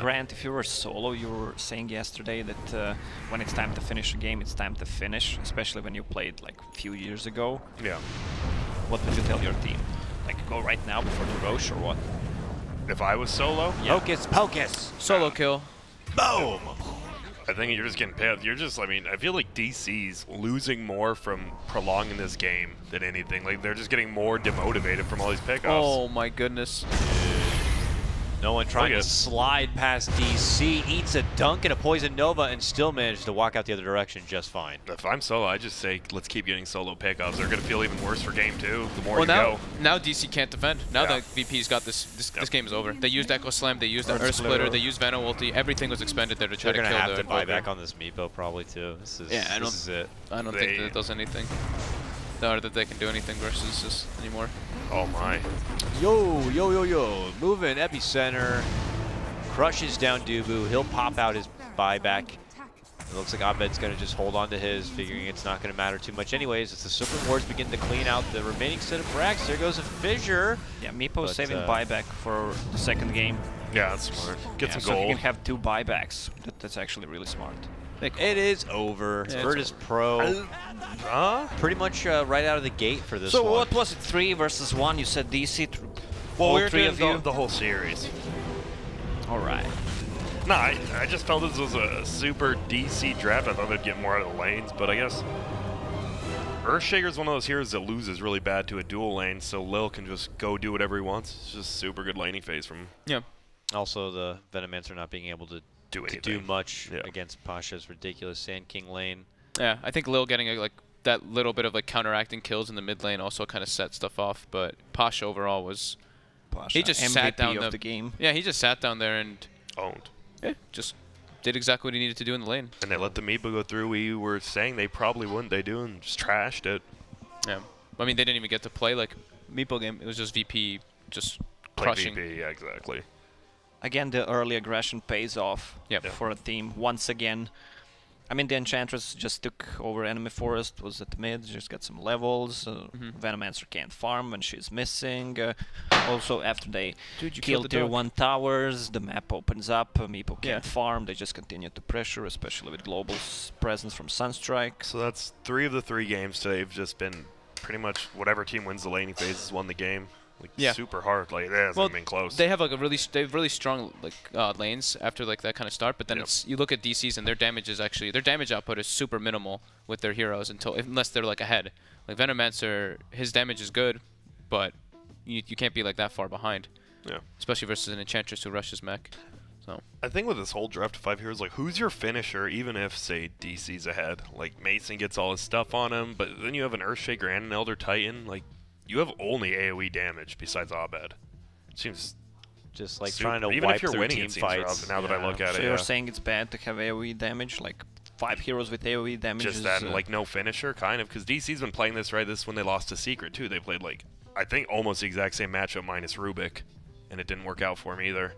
Grant, if you were solo, you were saying yesterday that when it's time to finish a game, it's time to finish, especially when you played like a few years ago. Yeah. What would you tell your team? Like, go right now before the Roche or what? If I was solo, Yeah. Hocus pocus. Solo kill. boom! I think you're just getting paid. You're just, I mean, I feel like DC's losing more from prolonging this game than anything. Like, they're just getting more demotivated from all these pickoffs. Oh my goodness. No one trying to slide past DC, eats a dunk and a Poison Nova, and still managed to walk out the other direction just fine. If I'm solo, I just say let's keep getting solo pickups. They're going to feel even worse for game 2 the more you go. Now DC can't defend. Now that VP's got this game is over. They used Echo Slam, they used the Earth Splitter, they used Vano Ulti. Everything was expended there to try to kill the They're going to have to buy back on this Meepo probably too. This is it. I don't think that it does anything. Or that they can do anything versus this anymore. Oh my. Yo. Moving Epicenter. Crushes down Dubu. He'll pop out his buyback. It looks like Abed's going to just hold on to his, figuring it's not going to matter too much anyways. As the Super Wars begin to clean out the remaining set of bracks. There goes a Fissure. Yeah, Meepo is saving buyback for the second game. Yeah, that's smart. Get some so gold. he can have 2 buybacks. That's actually really smart. It is over. Yeah, Virtus.pro. Pretty much right out of the gate for this one. So what was it, 3 versus 1? You said DC. Well, we were doing the whole series. All right. No, I just felt this was a super DC draft. I thought they'd get more out of the lanes, but I guess Earthshaker's one of those heroes that loses really bad to a dual lane, so Lil can just go do whatever he wants. It's just super good laning phase from him. Yeah. Also, the Venomancer not being able to do much against Pasha's ridiculous Sand King lane. Yeah, I think Lil getting like that little bit of like counteracting kills in the mid lane also kind of set stuff off, but Pasha overall was he just MVP sat down of the game. Yeah, he just sat down there and owned. Yeah, just did exactly what he needed to do in the lane. And they let the Meepo go through. We were saying they probably wouldn't. They do and just trashed it. Yeah, I mean they didn't even get to play like Meepo game. It was just VP just crushing. VP, yeah, exactly. Again, the early aggression pays off for a team once again. I mean, the Enchantress just took over enemy forest, was at mid, just got some levels. Venomancer can't farm when she's missing. Also, after they kill tier 1 towers, the map opens up. Meepo can't farm, they just continue to pressure, especially with Global's presence from Sunstrike. So that's 3 of the 3 games today have just been pretty much whatever team wins the laning phase has won the game. Like super hard, like it hasn't been close. They have like they have really strong like lanes after like that kind of start, but then it's you look at DCs and their damage is actually their damage output is super minimal with their heroes unless they're like ahead. Like Venomancer, his damage is good, but you can't be like that far behind. Yeah. Especially versus an Enchantress who rushes mech. So I think with this whole draft of 5 heroes, like who's your finisher? Even if say DC's ahead, like Mason gets all his stuff on him, but then you have an Earthshaker and an Elder Titan, like. You have only AoE damage besides Abed. It seems just like trying to even wipe if you're through winning, team it seems fights. rough, now that I look at it. So you're saying it's bad to have AoE damage, like 5 heroes with AoE damage? Just that, like no finisher, kind of, because DC's been playing this right. This is when they lost to Secret too. They played like I think almost the exact same matchup minus Rubik, and it didn't work out for him either.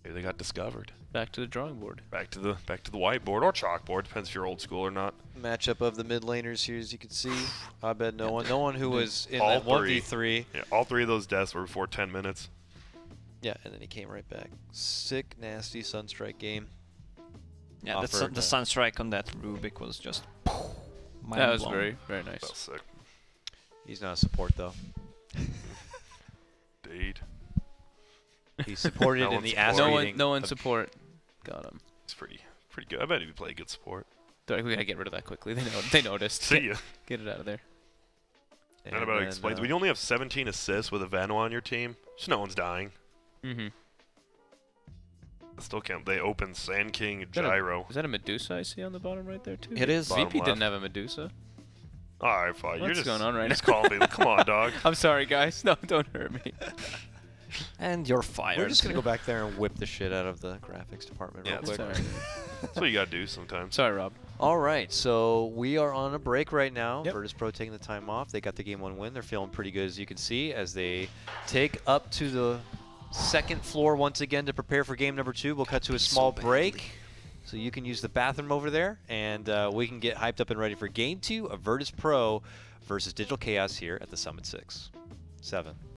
Maybe they got discovered. Back to the drawing board. Back to the whiteboard or chalkboard, depends if you're old school or not. Matchup of the mid laners here, as you can see. Abed, no one who was in that 1v3. Yeah, all 3 of those deaths were before 10 minutes. Yeah, and then he came right back. Sick, nasty Sunstrike game. Yeah, the Sunstrike on that Rubik was just that was very, very nice. That was sick. He's not a support though. Indeed. He's supported in the ass No one support. Got him. It's pretty good. I bet he played good support. We gotta get rid of that quickly. They noticed. See ya. Get it out of there. That about explains. When you only have 17 assists with a Vano on your team, just no one's dying. Still can't. They open Sand King Gyro. Is that a Medusa I see on the bottom right there too? It is. VP didn't have a Medusa. Alright, fine. What's going on right now? Just call me. Come on, dog. I'm sorry, guys. No, don't hurt me. And you're fired. We're just going to go back there and whip the shit out of the graphics department real quick. Sorry. That's what you got to do sometimes. Sorry, Rob. All right, so we are on a break right now. Virtus.pro taking the time off. They got the game 1 win. They're feeling pretty good, as you can see, as they take up to the 2nd floor once again to prepare for game number 2. We'll cut to a small break, so you can use the bathroom over there, and we can get hyped up and ready for game 2 of Virtus.pro versus Digital Chaos here at the Summit 6. 7.